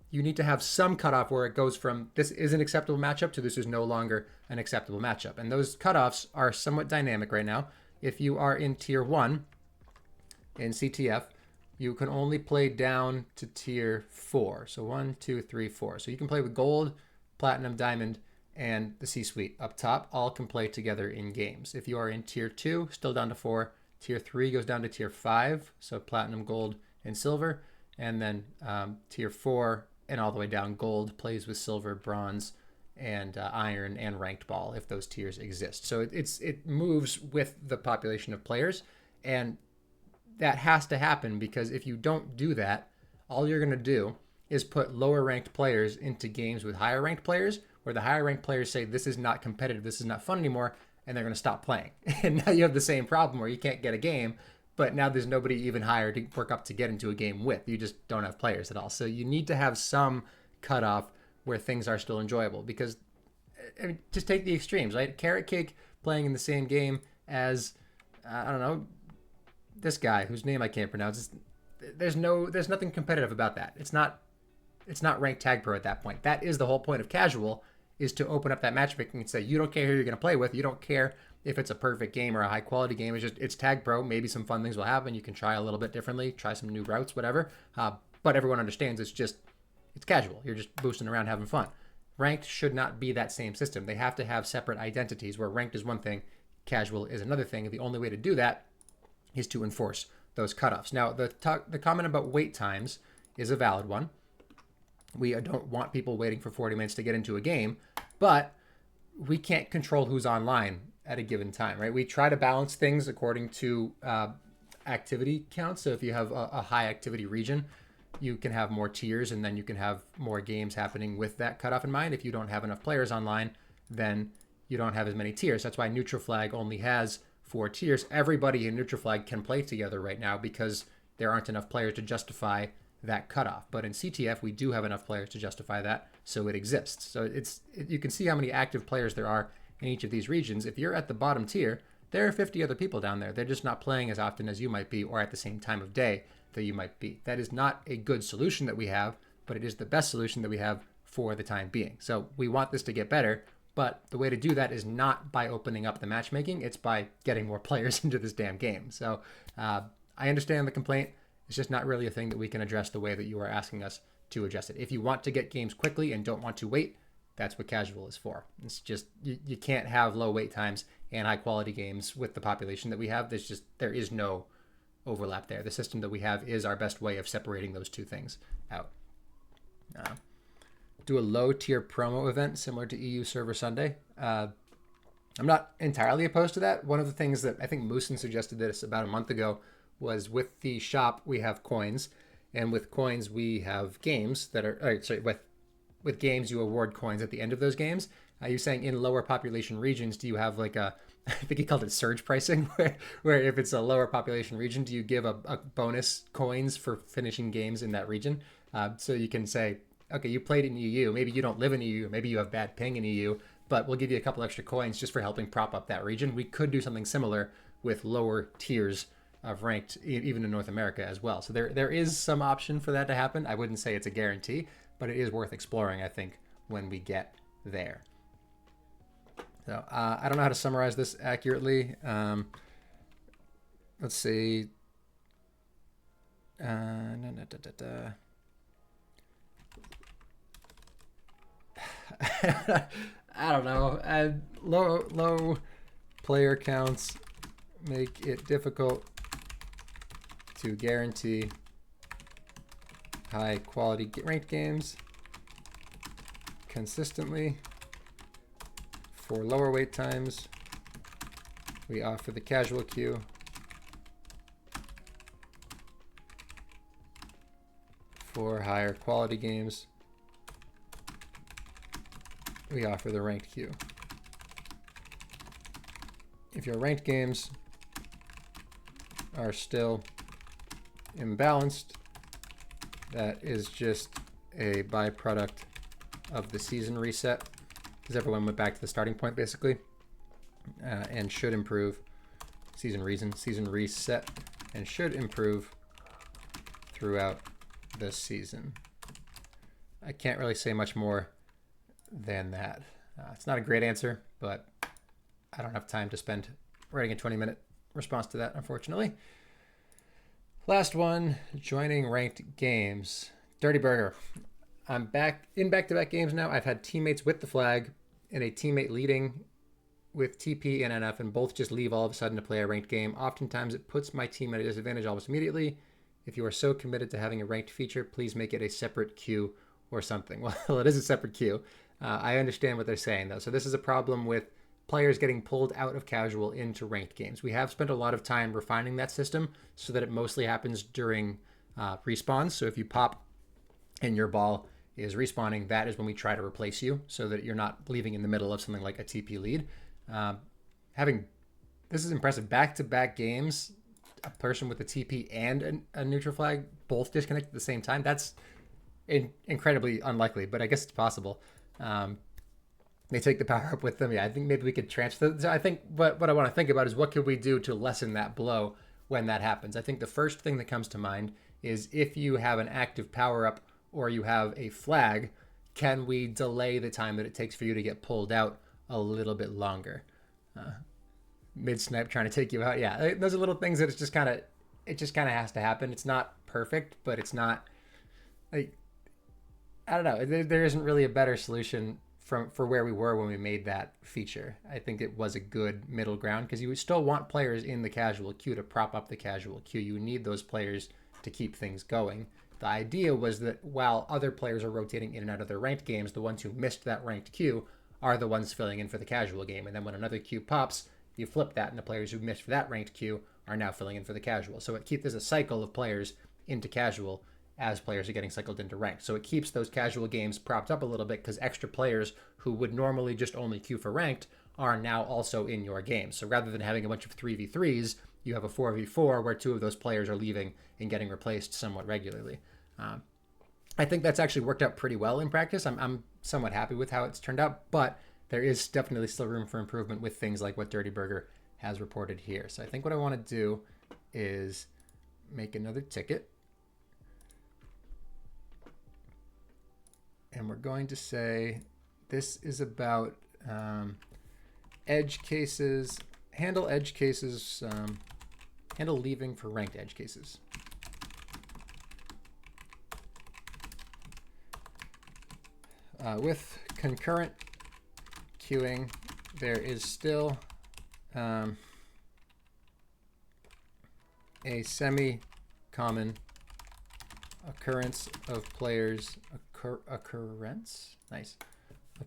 you need to have some cutoff where it goes from this is an acceptable matchup to this is no longer an acceptable matchup. And those cutoffs are somewhat dynamic right now. If you are in tier 1 in CTF, you can only play down to tier 4. So 1, 2, 3, 4. So you can play with gold, platinum, diamond, and the C-suite up top. All can play together in games. If you are in tier 2, still down to 4. Tier 3 goes down to tier 5. So platinum, gold, and silver. And then tier 4 and all the way down, gold plays with silver, bronze, and iron, and ranked ball if those tiers exist. So it moves with the population of players. And that has to happen because if you don't do that, all you're going to do is put lower ranked players into games with higher ranked players, where the higher ranked players say, this is not competitive, this is not fun anymore, and they're going to stop playing. And now you have the same problem where you can't get a game, but now there's nobody even higher to work up to get into a game with. You just don't have players at all. So you need to have some cutoff where things are still enjoyable, because I mean, just take the extremes, right? Carrot Cake playing in the same game as, I don't know, this guy whose name I can't pronounce. There's nothing competitive about that. It's not ranked TagPro at that point. That is the whole point of casual, is to open up that matchmaking and say, you don't care who you're going to play with. You don't care if it's a perfect game or a high quality game. It's TagPro. Maybe some fun things will happen. You can try a little bit differently, try some new routes, whatever. But everyone understands it's just it's casual. You're just boosting around having fun. Ranked should not be that same system. They have to have separate identities where ranked is one thing, casual is another thing. The only way to do that is to enforce those cutoffs. Now, the comment about wait times is a valid one. We don't want people waiting for 40 minutes to get into a game, but we can't control who's online at a given time, right? We try to balance things according to activity counts. So if you have a high activity region, you can have more tiers, and then you can have more games happening with that cutoff in mind. If you don't have enough players online, then you don't have as many tiers. That's why Neutral Flag only has 4 tiers. Everybody in Neutral Flag can play together right now because there aren't enough players to justify that cutoff. But in CTF, we do have enough players to justify that, so it exists. So you can see how many active players there are in each of these regions. If you're at the bottom tier, there are 50 other people down there. They're just not playing as often as you might be, or at the same time of day that you might be. That is not a good solution that we have, but it is the best solution that we have for the time being. So we want this to get better, but the way to do that is not by opening up the matchmaking. It's by getting more players into this damn game. So I understand the complaint. It's just not really a thing that we can address the way that you are asking us to address it. If you want to get games quickly and don't want to wait, that's what casual is for. It's just, you can't have low wait times and high quality games with the population that we have. There is no overlap there. The system that we have is our best way of separating those two things out. Do a low tier promo event similar to EU Server Sunday. I'm not entirely opposed to that. One of the things that I think Moosin suggested this about a month ago was with the shop, we have coins, and with coins, we have games that are, with games, you award coins at the end of those games. You're saying in lower population regions, do you have like I think he called it surge pricing, where if it's a lower population region, do you give a bonus coins for finishing games in that region? So you can say, okay, you played in EU, maybe you don't live in EU, maybe you have bad ping in EU, but we'll give you a couple extra coins just for helping prop up that region. We could do something similar with lower tiers of ranked, even in North America as well. So there is some option for that to happen. I wouldn't say it's a guarantee, but it is worth exploring, I think, when we get there. So I don't know how to summarize this accurately. Let's see. I don't know. Low player counts make it difficult to guarantee high quality ranked games consistently. For lower wait times, we offer the casual queue. For higher quality games, we offer the ranked queue. If your ranked games are still imbalanced, that is just a byproduct of the season reset, because everyone went back to the starting point basically, and should improve. Season reset, and should improve throughout the season. I can't really say much more than that. It's not a great answer, but I don't have time to spend writing a 20-minute response to that, unfortunately. Last one, joining ranked games. Dirty Burger. I'm back in back-to-back games now. I've had teammates with the flag and a teammate leading with TP and NF, and both just leave all of a sudden to play a ranked game. Oftentimes it puts my team at a disadvantage almost immediately. If you are so committed to having a ranked feature, please make it a separate queue or something. Well, it is a separate queue. I understand what they're saying, though. So this is a problem with players getting pulled out of casual into ranked games. We have spent a lot of time refining that system so that it mostly happens during respawns. So if you pop and your ball is respawning, that is when we try to replace you so that you're not leaving in the middle of something like a TP lead. This is impressive. Back-to-back games, a person with a TP and a neutral flag both disconnect at the same time. That's incredibly unlikely, but I guess it's possible. They take the power up with them. Yeah, I think maybe we could transfer. So I think what I want to think about is what could we do to lessen that blow when that happens. I think the first thing that comes to mind is if you have an active power up or you have a flag, can we delay the time that it takes for you to get pulled out a little bit longer? Mid-snipe trying to take you out. Yeah, those are little things that it just kind of has to happen. It's not perfect, but it's not like I don't know. There isn't really a better solution for where we were when we made that feature. I think it was a good middle ground because you still want players in the casual queue to prop up the casual queue. You need those players to keep things going. The idea was that while other players are rotating in and out of their ranked games, the ones who missed that ranked queue are the ones filling in for the casual game. And then when another queue pops, you flip that, and the players who missed for that ranked queue are now filling in for the casual. So there's a cycle of players into casual as players are getting cycled into ranked. So it keeps those casual games propped up a little bit because extra players who would normally just only queue for ranked are now also in your game. So rather than having a bunch of 3v3s, you have a 4v4 where two of those players are leaving and getting replaced somewhat regularly. I think that's actually worked out pretty well in practice. I'm somewhat happy with how it's turned out, but there is definitely still room for improvement with things like what Dirty Burger has reported here. So I think what I want to do is make another ticket. And we're going to say this is about edge cases, handle edge cases, handle leaving for ranked edge cases. With concurrent queuing, there is still a semi-common occurrence of players of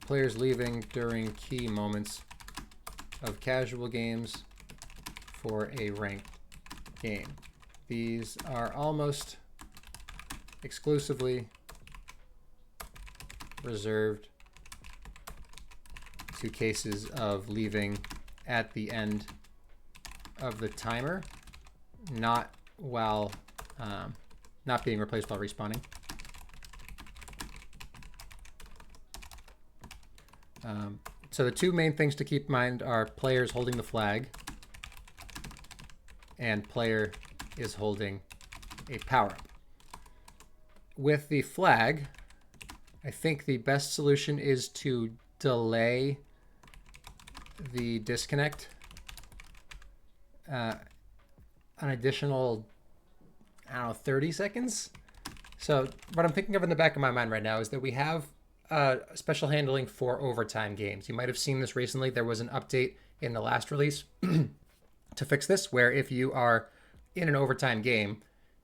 players leaving during key moments of casual games for a ranked game. These are almost exclusively reserved to cases of leaving at the end of the timer, not while not being replaced while respawning. So the two main things to keep in mind are players holding the flag and player is holding a power-up. With the flag, I think the best solution is to delay the disconnect an additional, 30 seconds. So what I'm thinking of in the back of my mind right now is that we have special handling for overtime games. You might have seen this recently. There was an update in the last release to fix this, where if you are in an overtime game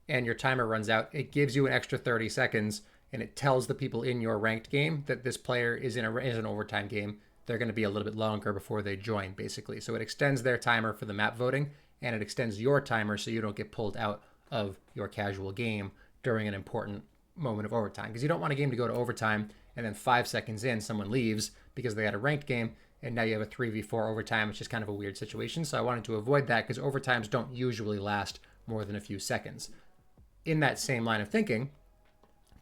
and your timer runs out, it gives you an extra 30 seconds and it tells the people in your ranked game that this player is in an overtime game. They're going to be a little bit longer before they join, basically. So it extends their timer for the map voting, and it extends your timer so you don't get pulled out of your casual game during an important moment of overtime. Because you don't want a game to go to overtime and then 5 seconds in, someone leaves because they had a ranked game, and now you have a 3v4 overtime, which is kind of a weird situation. So I wanted to avoid that because overtimes don't usually last more than a few seconds. In that same line of thinking,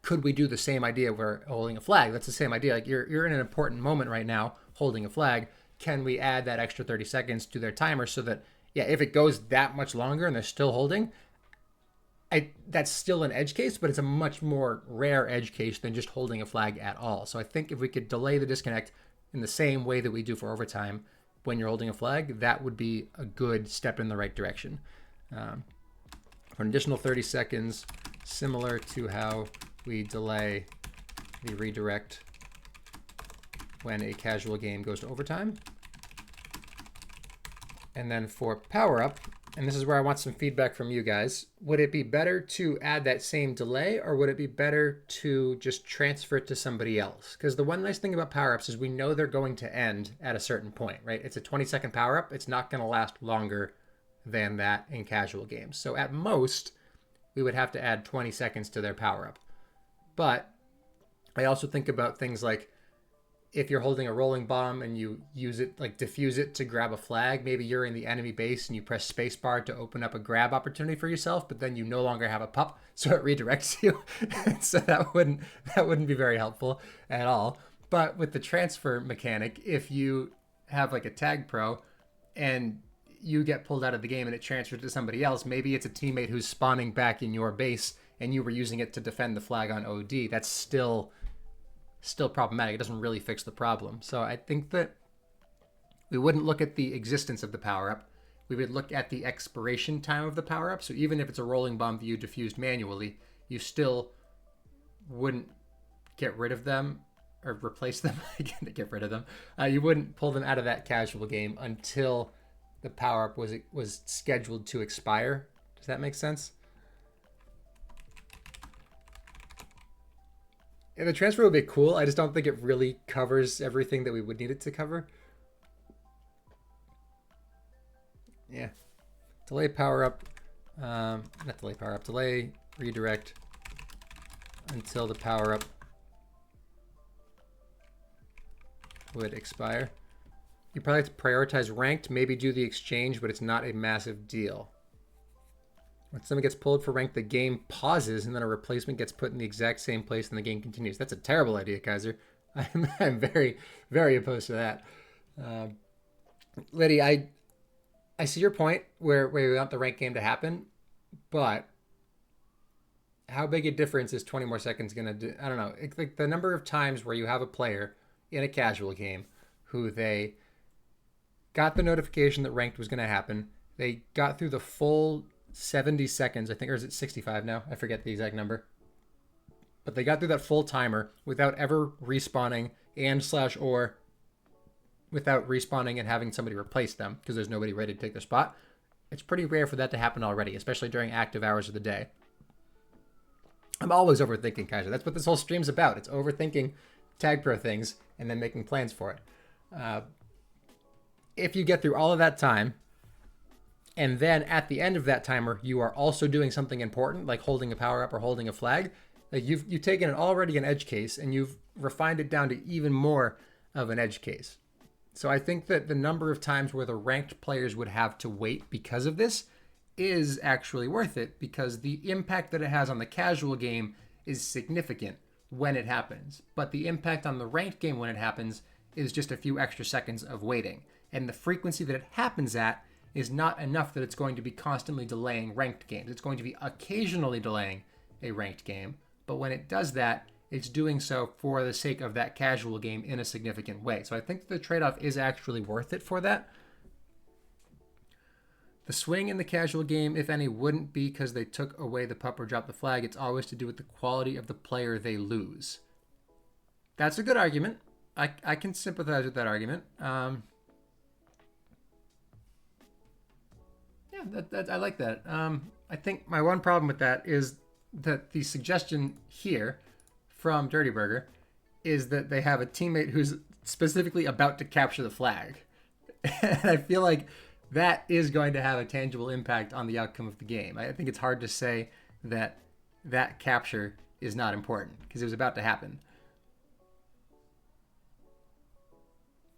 could we do the same idea where holding a flag? That's the same idea. Like you're in an important moment right now holding a flag. Can we add that extra 30 seconds to their timer so that, if it goes that much longer and they're still holding, that's still an edge case, but it's a much more rare edge case than just holding a flag at all. So I think if we could delay the disconnect in the same way that we do for overtime when you're holding a flag, that would be a good step in the right direction. For an additional 30 seconds, similar to how we delay the redirect when a casual game goes to overtime. And then for power up, and this is where I want some feedback from you guys, would it be better to add that same delay, or would it be better to just transfer it to somebody else? Because the one nice thing about power ups is we know they're going to end at a certain point, right? It's a 20-second power up. It's not going to last longer than that in casual games. So at most, we would have to add 20 seconds to their power up. But I also think about things like if you're holding a rolling bomb and you use it, like diffuse it to grab a flag, maybe you're in the enemy base and you press spacebar to open up a grab opportunity for yourself, but then you no longer have a pup, so it redirects you. So that wouldn't be very helpful at all. But with the transfer mechanic, if you have like a TagPro and you get pulled out of the game and it transfers to somebody else, maybe it's a teammate who's spawning back in your base and you were using it to defend the flag on OD, that's still problematic. It doesn't really fix the problem. So I think that we wouldn't look at the existence of the power-up. We would look at the expiration time of the power-up. So even if it's a rolling bomb that you diffused manually, you still wouldn't get rid of them or replace them. Get rid of them. You wouldn't pull them out of that casual game until the power up was scheduled to expire. Does that make sense? Yeah, the transfer would be cool. I just don't think it really covers everything that we would need it to cover. Yeah. Delay power up. Not delay power up. Delay redirect until the power up would expire. You probably have to prioritize ranked, maybe do the exchange, but it's not a massive deal. When someone gets pulled for ranked, the game pauses and then a replacement gets put in the exact same place and the game continues. That's a terrible idea, Kaiser. I'm very, very opposed to that. Liddy, I see your point where we want the ranked game to happen, but how big a difference is 20 more seconds going to do? I don't know. It's like the number of times where you have a player in a casual game who they got the notification that ranked was going to happen. They got through the full 70 seconds, I think, or is it 65 now? I forget the exact number. But they got through that full timer without ever respawning or without respawning and having somebody replace them because there's nobody ready to take their spot. It's pretty rare for that to happen already, especially during active hours of the day. I'm always overthinking, Kaiser. That's what this whole stream's about. It's overthinking TagPro things and then making plans for it. If you get through all of that time, and then at the end of that timer, you are also doing something important, like holding a power up or holding a flag, like you've taken already an edge case and you've refined it down to even more of an edge case. So I think that the number of times where the ranked players would have to wait because of this is actually worth it, because the impact that it has on the casual game is significant when it happens. But the impact on the ranked game when it happens is just a few extra seconds of waiting. And the frequency that it happens at is not enough that it's going to be constantly delaying ranked games. It's going to be occasionally delaying a ranked game. But when it does that, it's doing so for the sake of that casual game in a significant way. So I think the trade-off is actually worth it for that. The swing in the casual game, if any, wouldn't be because they took away the pup or dropped the flag. It's always to do with the quality of the player they lose. That's a good argument. I can sympathize with that argument. Yeah, I like that. I think my one problem with that is that the suggestion here from Dirty Burger is that they have a teammate who's specifically about to capture the flag. And I feel like that is going to have a tangible impact on the outcome of the game. I think it's hard to say that that capture is not important because it was about to happen.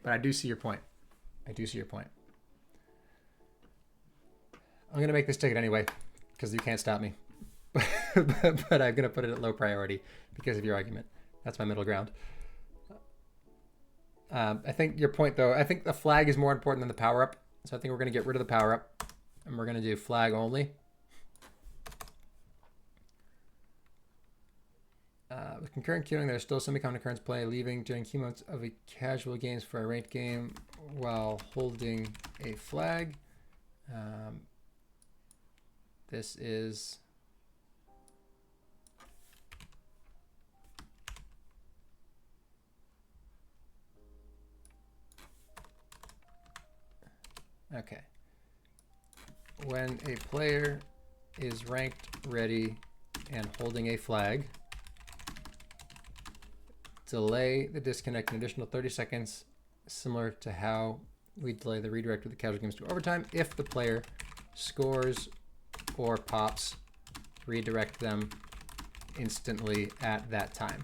But I do see your point. I'm going to make this ticket anyway because you can't stop me. But I'm going to put it at low priority because of your argument. That's my middle ground. I think your point, though, I think the flag is more important than the power-up. So I think we're going to get rid of the power-up, and we're going to do flag only. With concurrent queuing, there's still semi-concurrent play, leaving during key modes of a casual games for a ranked game while holding a flag. This is... Okay. When a player is ranked, ready, and holding a flag, delay the disconnect an additional 30 seconds, similar to how we delay the redirect of the casual games to overtime. If the player scores or pops, redirect them instantly at that time.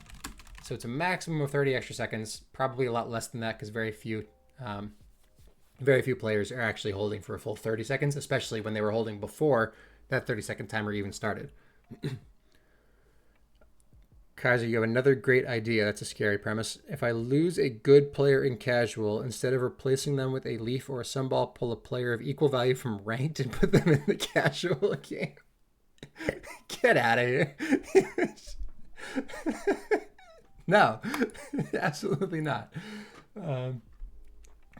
So it's a maximum of 30 extra seconds, probably a lot less than that because very few players are actually holding for a full 30 seconds, especially when they were holding before that 30-second timer even started. Kaiser, you have another great idea. That's a scary premise. If I lose a good player in casual, instead of replacing them with a leaf or a sunball, pull a player of equal value from ranked and put them in the casual game. Get out of here. No, absolutely not.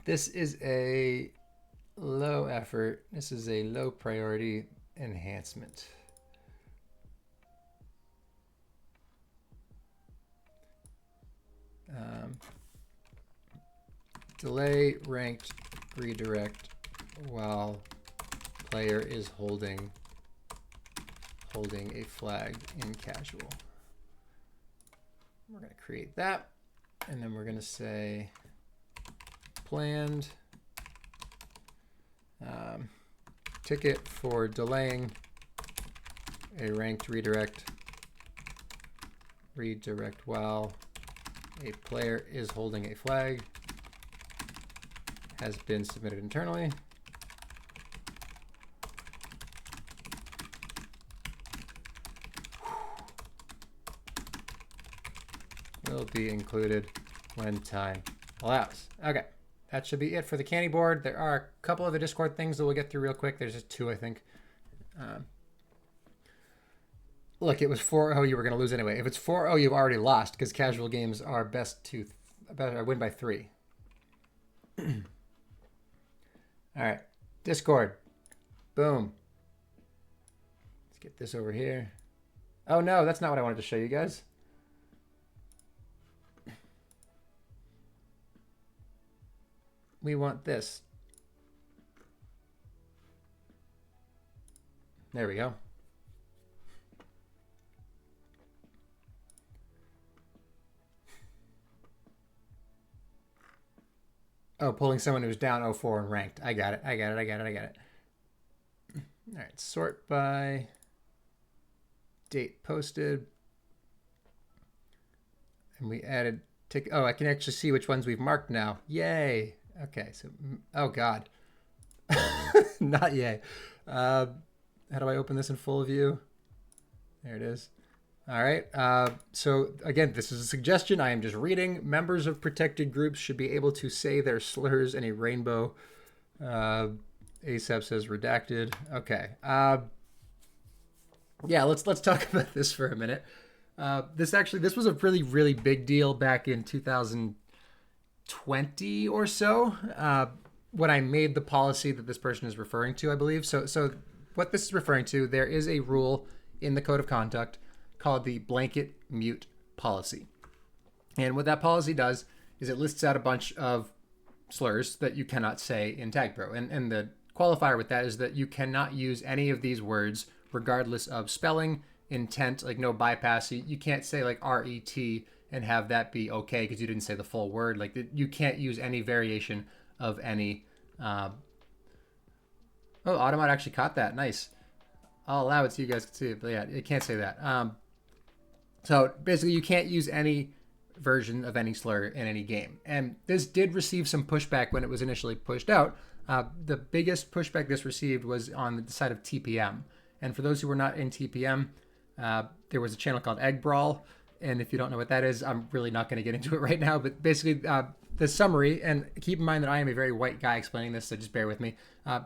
This is a low effort. This is a low priority enhancement. delay ranked redirect while player is holding a flag in casual. We're going to create that, and then we're going to say planned ticket for delaying a ranked redirect while a player is holding a flag has been submitted internally. Will be included when time allows. Okay, that should be it for the candy board. There are a couple of the Discord things that we'll get through real quick. There's just two, I think. Look, it was 4-0. You were going to lose anyway. If it's 4-0, you've already lost because casual games are best to win by 3. All right, Discord. Boom. Let's get this over here. Oh, no, that's not what I wanted to show you guys. We want this. There we go. Oh, pulling someone who's down 0-4 and ranked. I got it. All right, sort by date posted. And we added tick. Oh, I can actually see which ones we've marked now. Yay. Okay, so, oh God. Not yay. How do I open this in full view? There it is. All right. So again, this is a suggestion. I am just reading. Members of protected groups should be able to say their slurs in a rainbow. ASAP says redacted. Okay. Yeah, let's talk about this for a minute. This was a really, really big deal back in 2020 or so, when I made the policy that this person is referring to, I believe. So what this is referring to, there is a rule in the code of conduct called the blanket mute policy. And what that policy does is it lists out a bunch of slurs that you cannot say in TagPro. And the qualifier with that is that you cannot use any of these words regardless of spelling, intent, like no bypass. You can't say like RET and have that be okay because you didn't say the full word. Like you can't use any variation of any. Oh, Automod actually caught that. Nice. I'll allow it so you guys can see it, but yeah, it can't say that. So basically, you can't use any version of any slur in any game. And this did receive some pushback when it was initially pushed out. The biggest pushback this received was on the side of TPM. And for those who were not in TPM, there was a channel called Egg Brawl. And if you don't know what that is, I'm really not going to get into it right now. But basically, the summary, and keep in mind that I am a very white guy explaining this, so just bear with me.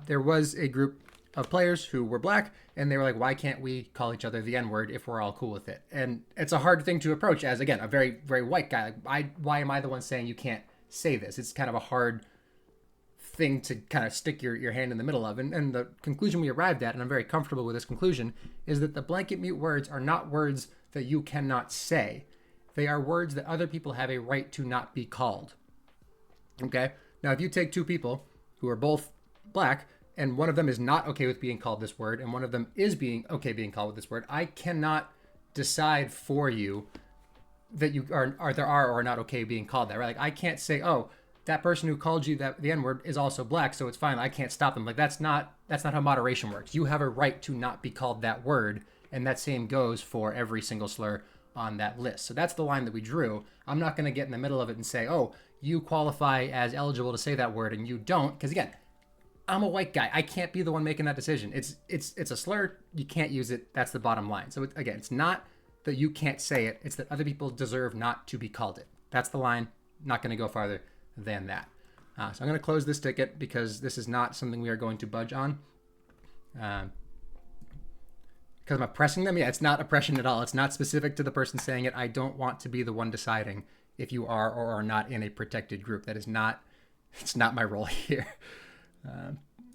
There was a group of players who were black, and they were like, why can't we call each other the N-word if we're all cool with it? And it's a hard thing to approach as, again, a very, very white guy. Like, why am I the one saying you can't say this? It's kind of a hard thing to kind of stick your hand in the middle of. And the conclusion we arrived at, and I'm very comfortable with this conclusion, is that the blanket mute words are not words that you cannot say. They are words that other people have a right to not be called. Okay? Now, if you take two people who are both black, and one of them is not okay with being called this word, and one of them is being called with this word, I cannot decide for you that you are or are not okay being called that, right? Like, I can't say, oh, that person who called you that the N-word is also black, so it's fine. I can't stop them. Like, that's not how moderation works. You have a right to not be called that word, and that same goes for every single slur on that list. So that's the line that we drew. I'm not going to get in the middle of it and say, oh, you qualify as eligible to say that word and you don't, because again, I'm a white guy. I can't be the one making that decision. It's a slur. You can't use it. That's the bottom line. So again, it's not that you can't say it. It's that other people deserve not to be called it. That's the line. Not going to go farther than that. So I'm going to close this ticket because this is not something we are going to budge on. Because I'm oppressing them. Yeah, it's not oppression at all. It's not specific to the person saying it. I don't want to be the one deciding if you are or are not in a protected group. That is not, it's not my role here.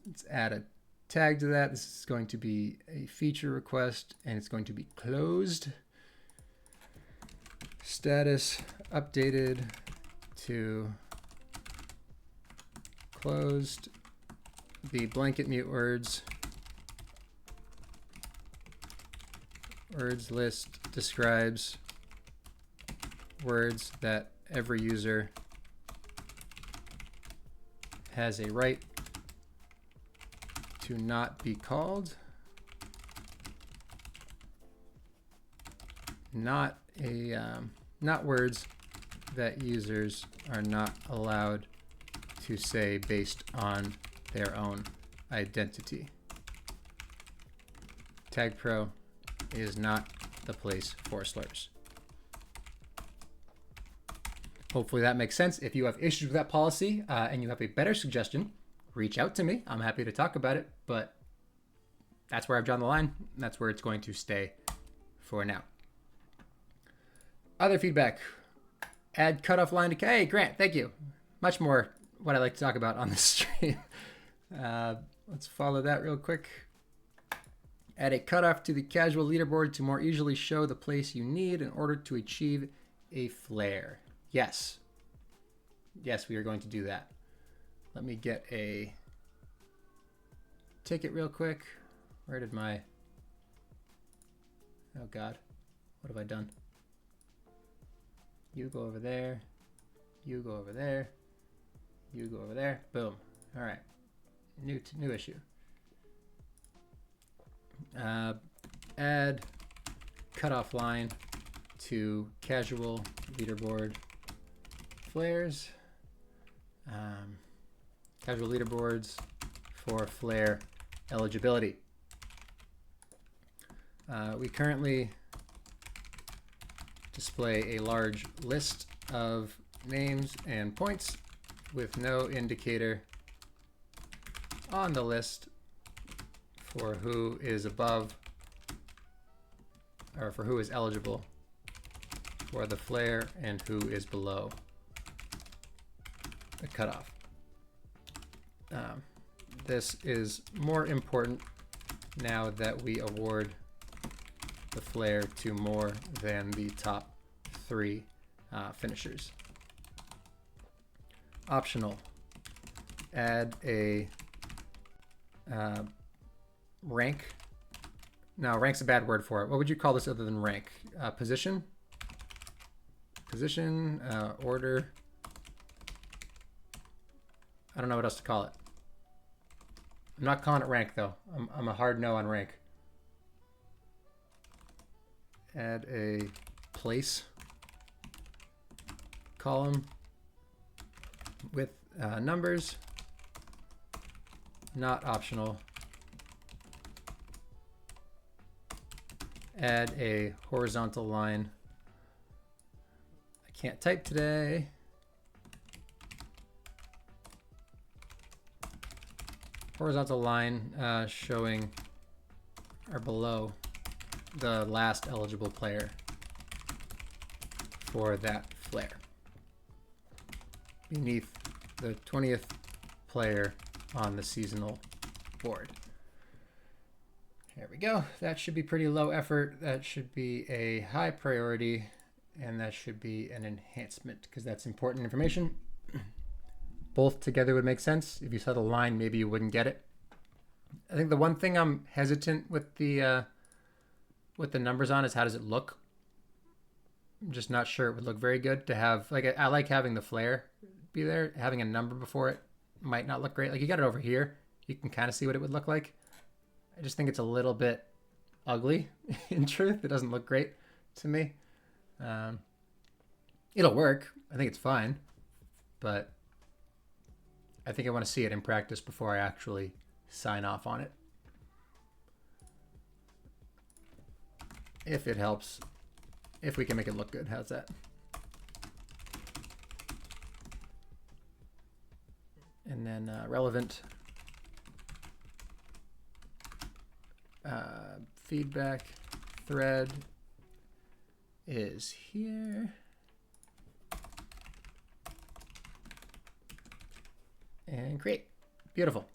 Let's add a tag to that. This is going to be a feature request and it's going to be closed. Status updated to closed. The blanket mute words list describes words that every user has a right to not be called. Not words that users are not allowed to say based on their own identity. TagPro is not the place for slurs. Hopefully that makes sense. If you have issues with that policy and you have a better suggestion, reach out to me. I'm happy to talk about it, but that's where I've drawn the line. That's where it's going to stay for now. Other feedback. Add cutoff line to... Hey, Grant, thank you. Much more what I like to talk about on the stream. Let's follow that real quick. Add a cutoff to the casual leaderboard to more easily show the place you need in order to achieve a flare. Yes. Yes, we are going to do that. Let me get a ticket real quick. Where did my... Oh, God. What have I done? You go over there. You go over there. You go over there. Boom. All right. New issue. Add cutoff line to casual leaderboard flares. Casual leaderboards for flare eligibility. We currently display a large list of names and points with no indicator on the list for who is above or for who is eligible for the flare and who is below the cutoff. This is more important now that we award the flare to more than the top 3 finishers. Optional. Add a rank. No, rank's a bad word for it. What would you call this other than rank? Position? Position, order. I don't know what else to call it. I'm not calling it rank though. I'm a hard no on rank. Add a place column with numbers, not optional. Add a horizontal line. I can't type today. Horizontal line showing or below the last eligible player for that flare, beneath the 20th player on the seasonal board. There we go. That should be pretty low effort. That should be a high priority, and that should be an enhancement because that's important information. Both together would make sense. If you saw the line, maybe you wouldn't get it. I think the one thing I'm hesitant with the numbers on is how does it look? I'm just not sure it would look very good to have, like, I like having the flare be there. Having a number before it might not look great. Like, you got it over here. You can kind of see what it would look like. I just think it's a little bit ugly in truth. It doesn't look great to me. It'll work. I think it's fine. But I think I want to see it in practice before I actually sign off on it. If it helps. If we can make it look good. How's that? And then relevant feedback thread is here. And create. Beautiful.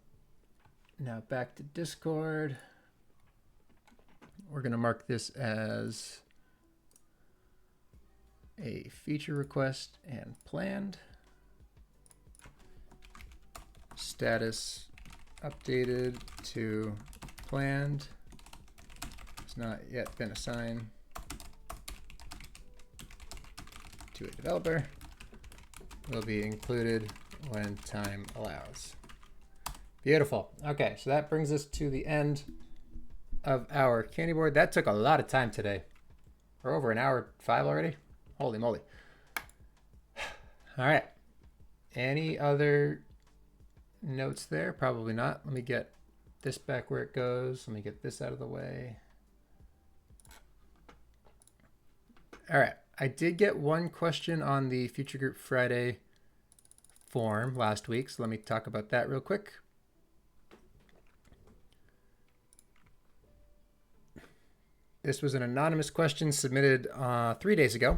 Now back to Discord. We're going to mark this as a feature request and planned. Status updated to planned. It's not yet been assigned to a developer. Will be included when time allows. Beautiful. Okay, so that brings us to the end of our candy board. That took a lot of time today. We're over an hour 5 already. Holy moly. All right. Any other notes there? Probably not. Let me get this back where it goes. Let me get this out of the way. All right. I did get one question on the Future Group Friday form last week, so let me talk about that real quick. This was an anonymous question submitted 3 days ago.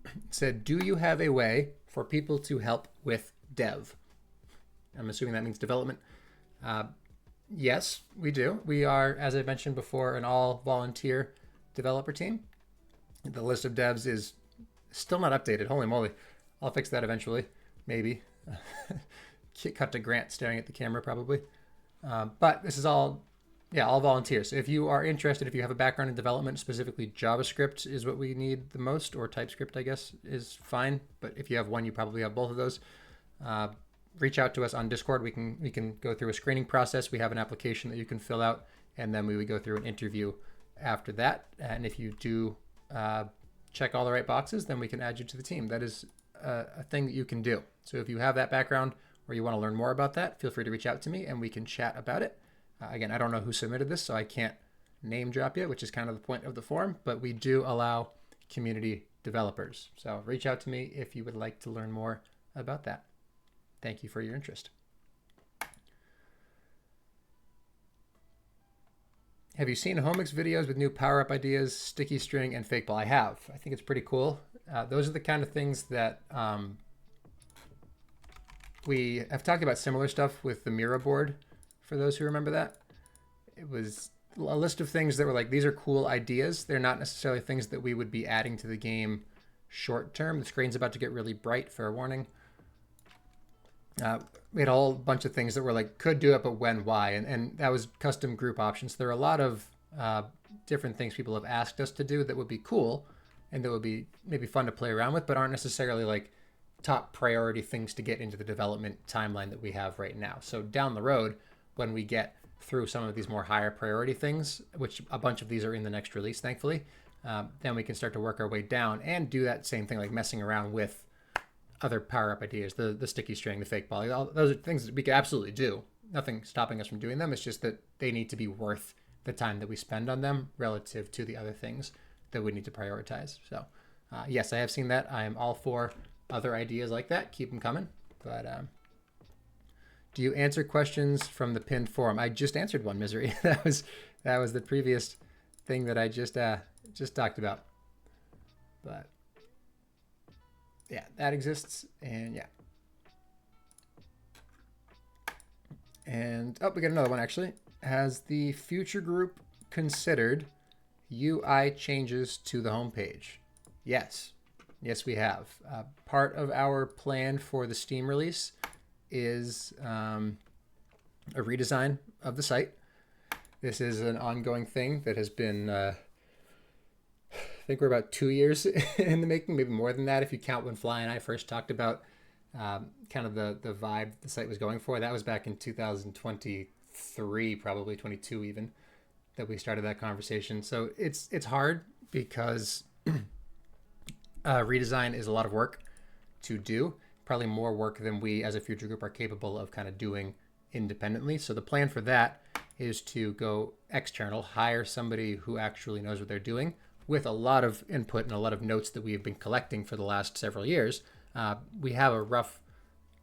It said, do you have a way for people to help with dev? I'm assuming that means development. Yes, we do. We are, as I mentioned before, an all-volunteer developer team. The list of devs is still not updated. Holy moly. I'll fix that eventually. Maybe. Cut to Grant staring at the camera probably. But this is all volunteers. So if you are interested, if you have a background in development, specifically JavaScript is what we need the most, or TypeScript, I guess, is fine. But if you have one, you probably have both of those. Reach out to us on Discord. We can go through a screening process. We have an application that you can fill out, and then we would go through an interview after that. And if you do check all the right boxes, then we can add you to the team. That is a thing that you can do. So if you have that background or you want to learn more about that, feel free to reach out to me and we can chat about it. Again, I don't know who submitted this, so I can't name drop you, which is kind of the point of the forum, but we do allow community developers. So reach out to me if you would like to learn more about that. Thank you for your interest. Have you seen Homix videos with new power-up ideas, sticky string, and fake ball? I have. I think it's pretty cool. Those are the kind of things that we have talked about similar stuff with the Mira board. For those who remember that, it was a list of things that were like, these are cool ideas. They're not necessarily things that we would be adding to the game short term. The screen's about to get really bright, fair warning. We had a whole bunch of things that were like, could do it, but when, why? And that was custom group options. There are a lot of different things people have asked us to do that would be cool and that would be maybe fun to play around with, but aren't necessarily like top priority things to get into the development timeline that we have right now. So down the road, when we get through some of these more higher priority things, which a bunch of these are in the next release, thankfully, then we can start to work our way down and do that same thing, like messing around with other power-up ideas, the sticky string, the fake ball. All, those are things that we could absolutely do. Nothing stopping us from doing them. It's just that they need to be worth the time that we spend on them relative to the other things that we need to prioritize. So yes, I have seen that. I am all for other ideas like that. Keep them coming. But do you answer questions from the pinned forum? I just answered one, Misery. that was the previous thing that I just talked about. But yeah, that exists, and yeah. And oh, we got another one actually. Has the Future Group considered UI changes to the homepage? Yes. Yes, we have. Part of our plan for the Steam release is a redesign of the site. This is an ongoing thing that has been, I think we're about 2 years in the making, maybe more than that if you count when Fly and I first talked about kind of the vibe the site was going for. That was back in 2023, probably 22 even, that we started that conversation. So it's hard because redesign is a lot of work to do. Probably more work than we as a Future Group are capable of kind of doing independently. So the plan for that is to go external, hire somebody who actually knows what they're doing with a lot of input and a lot of notes that we have been collecting for the last several years. We have a rough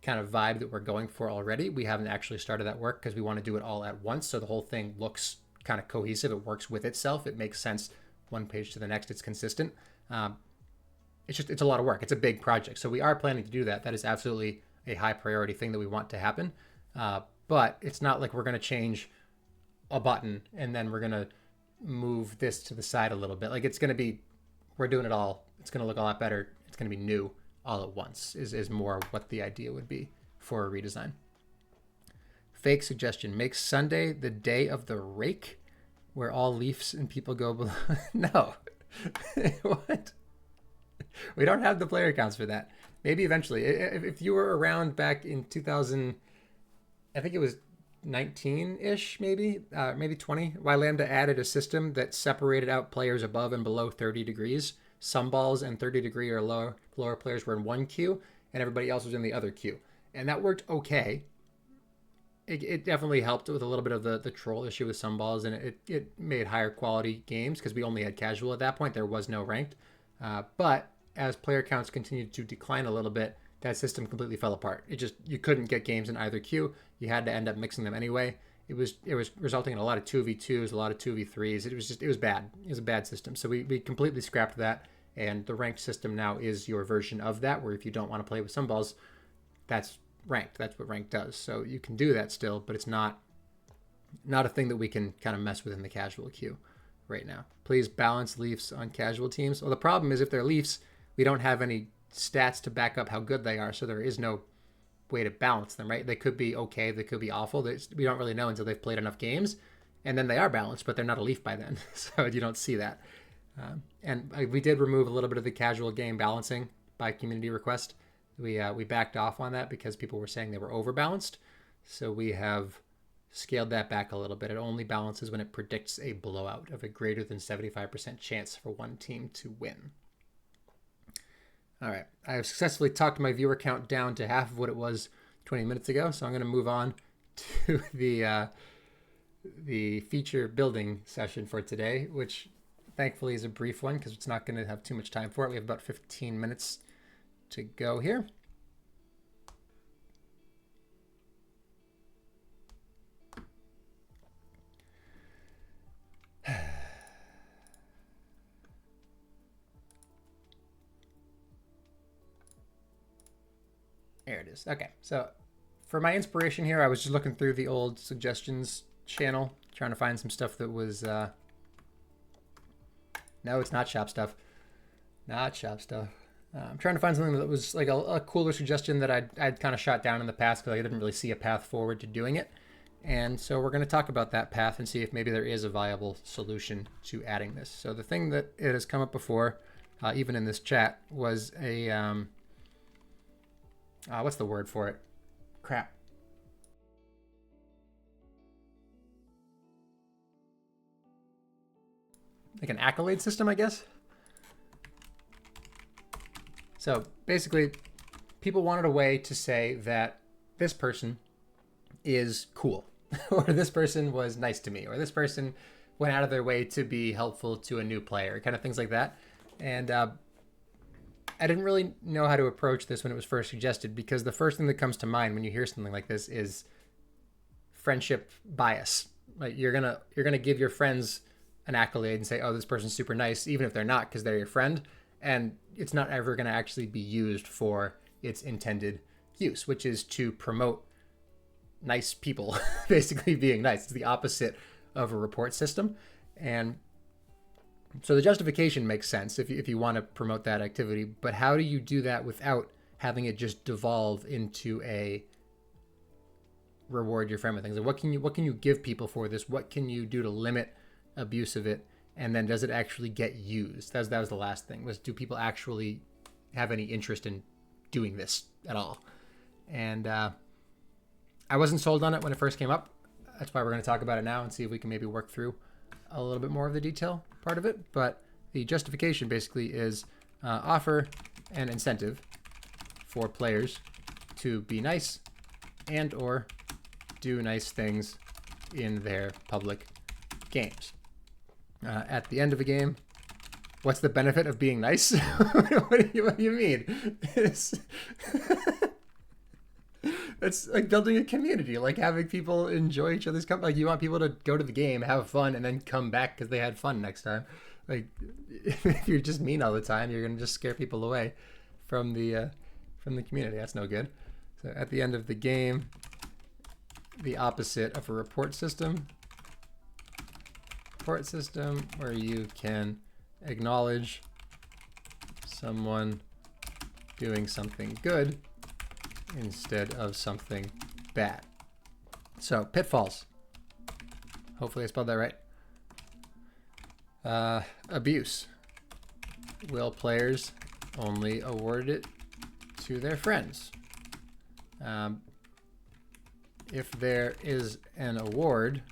kind of vibe that we're going for already. We haven't actually started that work because we want to do it all at once. So the whole thing looks kind of cohesive. It works with itself. It makes sense one page to the next. It's consistent. It's a lot of work. It's a big project. So we are planning to do that. That is absolutely a high priority thing that we want to happen. But it's not like we're going to change a button and then we're going to move this to the side a little bit. Like it's going to be, we're doing it all. It's going to look a lot better. It's going to be new all at once is more what the idea would be for a redesign. Fake suggestion: make Sunday the day of the rake, where all Leafs and people go below. No. What? We don't have the player counts for that. Maybe eventually. If you were around back in 2000, I think it was 19-ish, maybe 20, Y Lambda added a system that separated out players above and below 30 degrees. Some balls and 30 degree or lower players were in one queue, and everybody else was in the other queue. And that worked okay. It definitely helped with a little bit of the troll issue with some balls, and it made higher quality games because we only had casual at that point. There was no ranked. But as player counts continued to decline a little bit, that system completely fell apart. You couldn't get games in either queue. You had to end up mixing them anyway. It was resulting in a lot of 2v2s, a lot of 2v3s. It was bad. It was a bad system. So we completely scrapped that, and the ranked system now is your version of that, where if you don't want to play with some balls, that's ranked. That's what ranked does. So you can do that still, but it's not a thing that we can kind of mess with in the casual queue right now. Please balance Leafs on casual teams. Well, the problem is if they're Leafs, we don't have any stats to back up how good they are, so there is no way to balance them, right? They could be okay, they could be awful. We don't really know until they've played enough games, and then they are balanced, but they're not a Leaf by then, so you don't see that. And we did remove a little bit of the casual game balancing by community request. We backed off on that because people were saying they were overbalanced, so we have scaled that back a little bit. It only balances when it predicts a blowout of a greater than 75% chance for one team to win. All right, I have successfully talked my viewer count down to half of what it was 20 minutes ago, so I'm going to move on to the feature building session for today, which thankfully is a brief one because it's not going to have too much time for it. We have about 15 minutes to go here. There it is. Okay, so for my inspiration here, I was just looking through the old suggestions channel, trying to find some stuff that was... No, it's not shop stuff. Not shop stuff. I'm trying to find something that was like a cooler suggestion that I'd kind of shot down in the past because I didn't really see a path forward to doing it. And so we're going to talk about that path and see if maybe there is a viable solution to adding this. So the thing that it has come up before, even in this chat, was a... what's the word for it? Crap. Like an accolade system, I guess? So basically, people wanted a way to say that this person is cool, or this person was nice to me, or this person went out of their way to be helpful to a new player, kind of things like that. And I didn't really know how to approach this when it was first suggested, because the first thing that comes to mind when you hear something like this is friendship bias. Like you're gonna give your friends an accolade and say, oh, this person's super nice, even if they're not, because they're your friend. And it's not ever going to actually be used for its intended use, which is to promote nice people basically being nice. It's the opposite of a report system. And so the justification makes sense if you want to promote that activity, but how do you do that without having it just devolve into a reward your friend with things? Like what can you give people for this? What can you do to limit abuse of it? And then does it actually get used? That was the last thing, was do people actually have any interest in doing this at all? And I wasn't sold on it when it first came up. That's why we're going to talk about it now and see if we can maybe work through a little bit more of the detail part of it. But the justification basically is offer an incentive for players to be nice and or do nice things in their public games. At the end of a game, what's the benefit of being nice? What do you mean? It's like building a community, like having people enjoy each other's company. Like you want people to go to the game, have fun, and then come back because they had fun next time. Like if you're just mean all the time, you're gonna just scare people away from the community. That's no good. So at the end of the game, the opposite of a report system where you can acknowledge someone doing something good instead of something bad. So pitfalls. Hopefully I spelled that right. Abuse. Will players only award it to their friends? If there is an award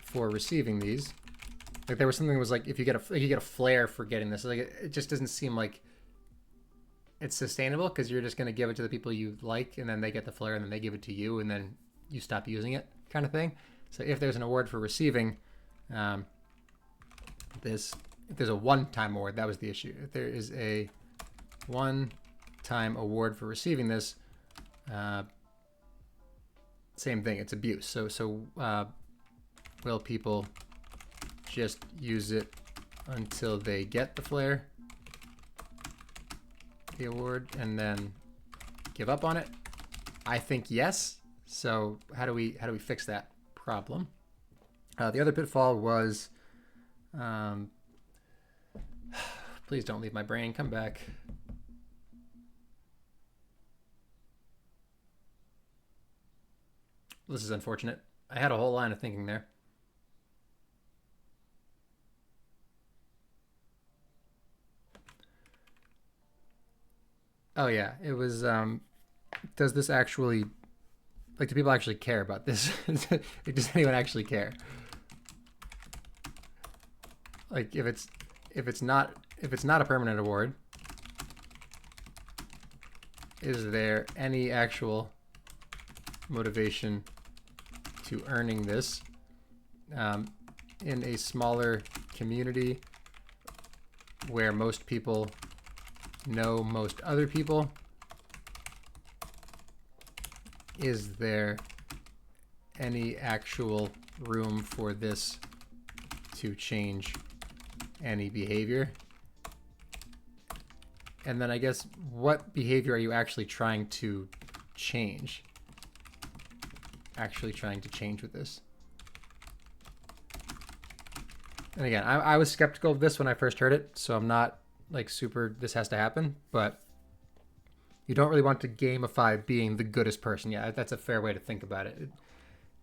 for receiving these, like there was something that was like if you get a flare for getting this, like it just doesn't seem like it's sustainable because you're just going to give it to the people you like and then they get the flare and then they give it to you and then you stop using it, kind of thing. So if there's an award for receiving this, if there's a one-time award, that was the issue. If there is a one-time award for receiving this, same thing, it's abuse. So will people just use it until they get the flare, the award, and then give up on it? I think yes. So how do we fix that problem? The other pitfall was, please don't leave my brain. Come back. This is unfortunate. I had a whole line of thinking there. Oh yeah, it was, does this actually, like, do people actually care about this? Does anyone actually care? Like, if it's not a permanent award, is there any actual motivation to earning this in a smaller community where most people know most other people? Is there any actual room for this to change any behavior? And then I guess, what behavior are you actually trying to change? Actually trying to change with this? And again, I was skeptical of this when I first heard it, so I'm not like super, this has to happen, but you don't really want to gamify being the goodest person. Yeah, that's a fair way to think about it.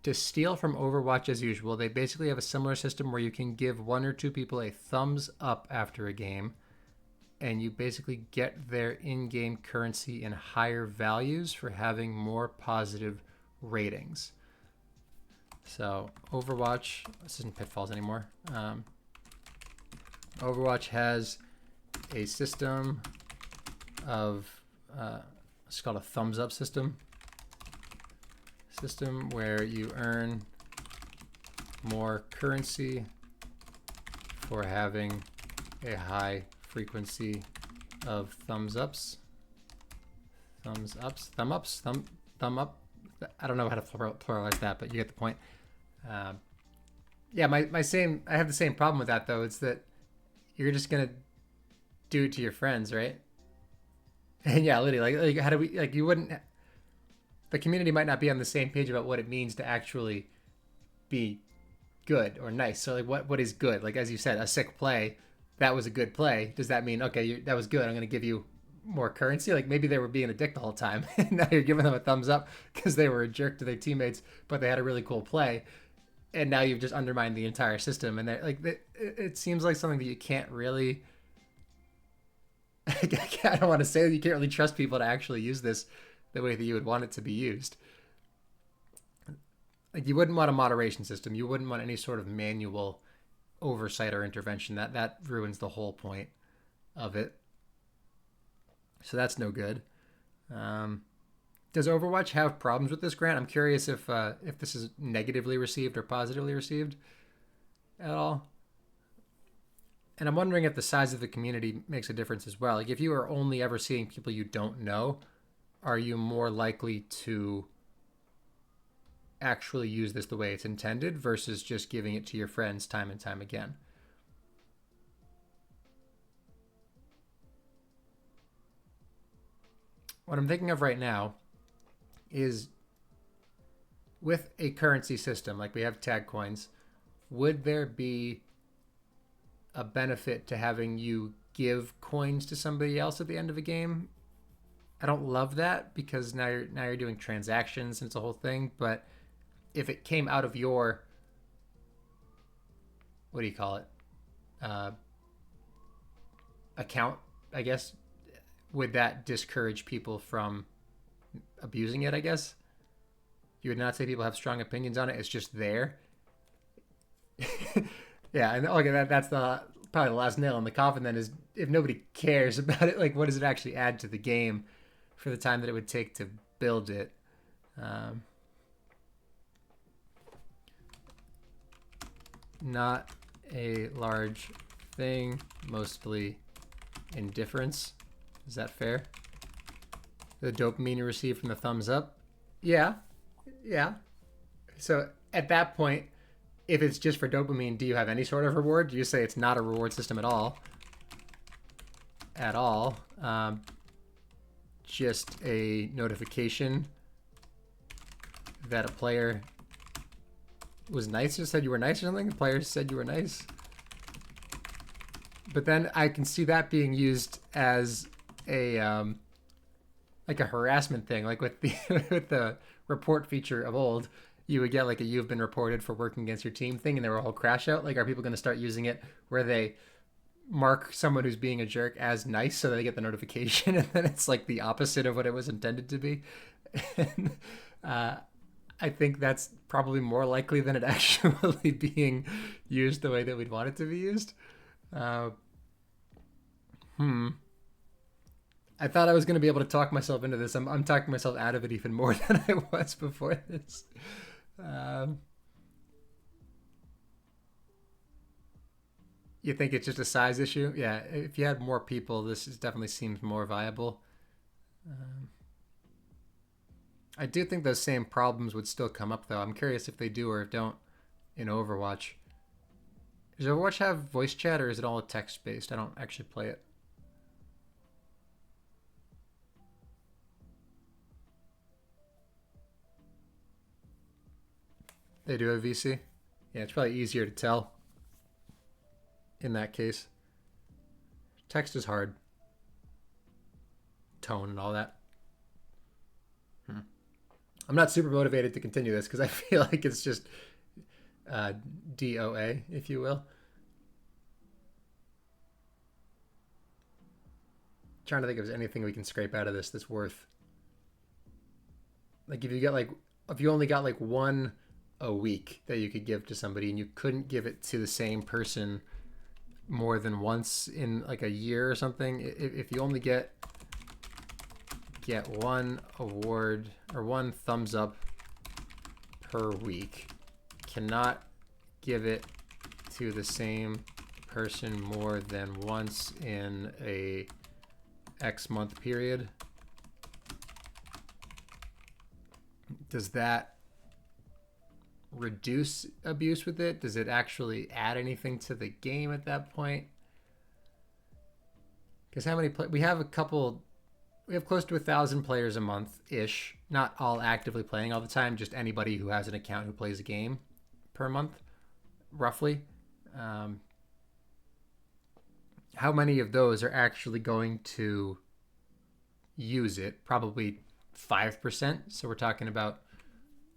To steal from Overwatch as usual, they basically have a similar system where you can give one or two people a thumbs up after a game, and you basically get their in-game currency in higher values for having more positive ratings. So Overwatch, this isn't Pitfalls anymore. Overwatch has a system of, it's called a thumbs up system where you earn more currency for having a high frequency of thumb ups. I don't know how to pluralize that, but you get the point. Yeah, I have the same problem with that though. It's that you're just gonna do it to your friends, right? And yeah, literally, like how do we, like, you wouldn't, the community might not be on the same page about what it means to actually be good or nice. So like what is good? Like, as you said, a sick play, that was a good play. Does that mean, okay, that was good, I'm going to give you more currency? Like, maybe they were being a dick the whole time and now you're giving them a thumbs up because they were a jerk to their teammates, but they had a really cool play. And now you've just undermined the entire system. And it seems like something that you can't really, I don't want to say that you can't really trust people to actually use this the way that you would want it to be used. Like, you wouldn't want a moderation system. You wouldn't want any sort of manual oversight or intervention. That ruins the whole point of it. So that's no good. Does Overwatch have problems with this grant? I'm curious if this is negatively received or positively received at all. And I'm wondering if the size of the community makes a difference as well. Like, if you are only ever seeing people you don't know, are you more likely to actually use this the way it's intended versus just giving it to your friends time and time again? What I'm thinking of right now is, with a currency system, like we have tag coins, would there be a benefit to having you give coins to somebody else at the end of a game I don't love that because now you're doing transactions and it's a whole thing. But if it came out of your, what do you call it, uh, account, I guess, would that discourage people from abusing it? I guess you would not say people have strong opinions on it. It's just there. Yeah, and okay, that's the probably the last nail in the coffin. Then is if nobody cares about it, like what does it actually add to the game for the time that it would take to build it? Um, Not a large thing, mostly indifference. Is that fair? The dopamine you receive from the thumbs up? Yeah, yeah. So at that point, if it's just for dopamine, do you have any sort of reward? Do you say it's not a reward system at all? At all. Just a notification that a player was nice or said you were nice or something? The player said you were nice. But then I can see that being used as a like a harassment thing, like with the with the report feature of old. You would get like a "you've been reported for working against your team" thing, and there were a whole crash out. Like, are people going to start using it where they mark someone who's being a jerk as nice so they get the notification, and then it's like the opposite of what it was intended to be? And, I think that's probably more likely than it actually being used the way that we'd want it to be used. Uh, I thought I was going to be able to talk myself into this. I'm talking myself out of it even more than I was before this. Um, you think it's just a size issue? Yeah, if you had more people, definitely seems more viable. Um, I do think those same problems would still come up, though. I'm curious if they do or if don't in Overwatch. Does Overwatch have voice chat or is it all text based? I don't actually play it. They do have VC? Yeah, it's probably easier to tell in that case. Text is hard. Tone and all that. I'm not super motivated to continue this because I feel like it's just DOA, if you will. Trying to think if there's anything we can scrape out of this that's worth. Like if you only got like one a week that you could give to somebody and you couldn't give it to the same person more than once in like a year or something, if you only get one award or one thumbs up per week, cannot give it to the same person more than once in a X month period. Does that reduce abuse with it? Does it actually add anything to the game at that point? Because we have close to 1,000 players a month ish, not all actively playing all the time, just anybody who has an account who plays a game per month, roughly. How many of those are actually going to use it? Probably 5%. So we're talking about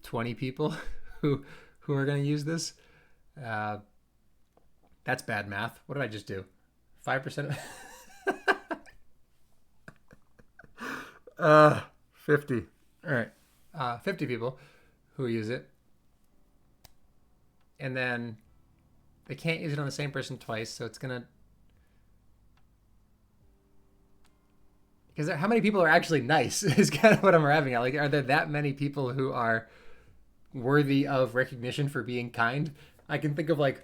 20 people who are going to use this. That's bad math. What did I just do? 5%. 50. All right. 50 people who use it. And then they can't use it on the same person twice, so it's going to... Because how many people are actually nice is kind of what I'm arriving at. Like, are there that many people who are worthy of recognition for being kind? I can think of like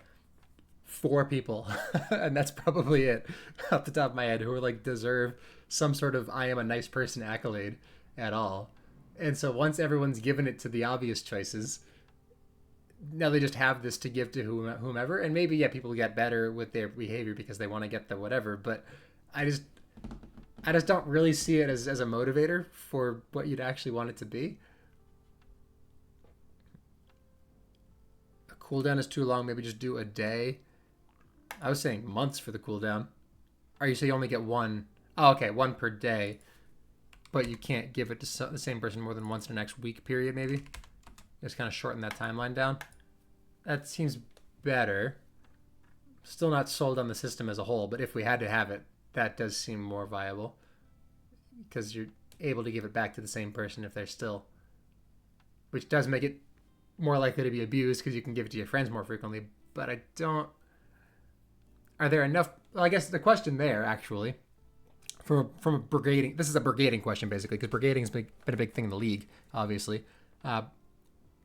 4 people, and that's probably it off the top of my head, who are like deserve some sort of "I am a nice person" accolade at all. And so once everyone's given it to the obvious choices, now they just have this to give to whomever. And maybe people get better with their behavior because they want to get the whatever. But I just don't really see it as a motivator for what you'd actually want it to be. A cooldown is too long. Maybe just do a day. I was saying months for the cooldown. Or you say you only get one. Oh, okay, one per day. but you can't give it to the same person more than once in the next week period, maybe. Just kind of shorten that timeline down. That seems better. Still not sold on the system as a whole, but if we had to have it, that does seem more viable because you're able to give it back to the same person if they're still, which does make it more likely to be abused because you can give it to your friends more frequently. But I don't. Are there enough? Well, I guess the question there actually, from a brigading. This is a brigading question basically because brigading has been a big thing in the league, obviously.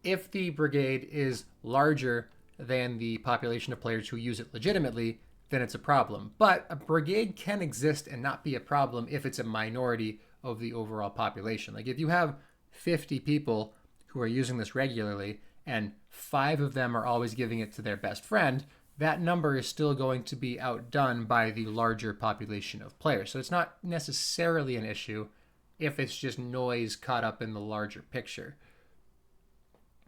If the brigade is larger than the population of players who use it legitimately, then it's a problem. But a brigade can exist and not be a problem if it's a minority of the overall population. Like if you have 50 people who are using this regularly and 5 of them are always giving it to their best friend, that number is still going to be outdone by the larger population of players. So it's not necessarily an issue if it's just noise caught up in the larger picture.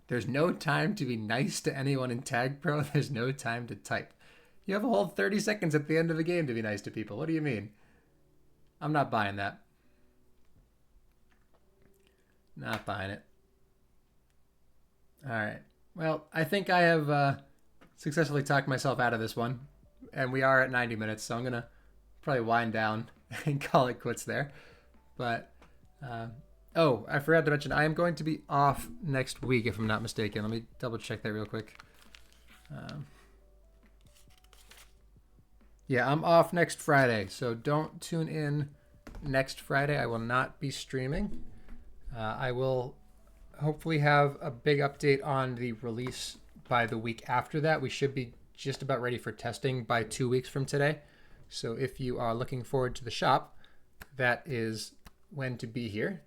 There's no time to be nice to anyone in TagPro. There's no time to type. You have a whole 30 seconds at the end of the game to be nice to people. What do you mean? I'm not buying that. Not buying it. All right. Well, I think I have successfully talked myself out of this one. And we are at 90 minutes, so I'm going to probably wind down and call it quits there. But... oh, I forgot to mention, I am going to be off next week, if I'm not mistaken. Let me double check that real quick. Yeah, I'm off next Friday, so don't tune in next Friday. I will not be streaming. I will hopefully have a big update on the release by the week after that. We should be just about ready for testing by 2 weeks from today. So if you are looking forward to the shop, that is when to be here.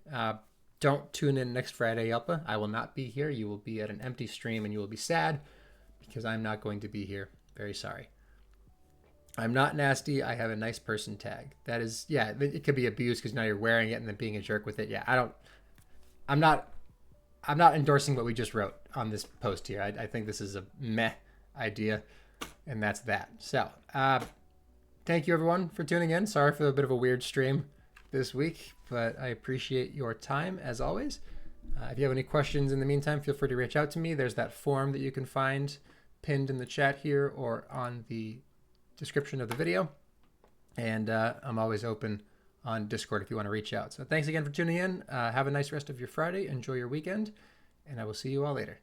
Don't tune in next Friday, Yelpa. I will not be here. You will be at an empty stream and you will be sad because I'm not going to be here. Very sorry. I'm not nasty. I have a nice person tag. That is, yeah, it could be abused because now you're wearing it and then being a jerk with it. Yeah, I'm not endorsing what we just wrote on this post here. I think this is a meh idea, and that's that. So, thank you everyone for tuning in. Sorry for a bit of a weird stream this week, but I appreciate your time as always. If you have any questions in the meantime, feel free to reach out to me. There's that form that you can find pinned in the chat here or on the description of the video. And I'm always open on Discord if you want to reach out. So thanks again for tuning in. Have a nice rest of your Friday. Enjoy your weekend, and I will see you all later.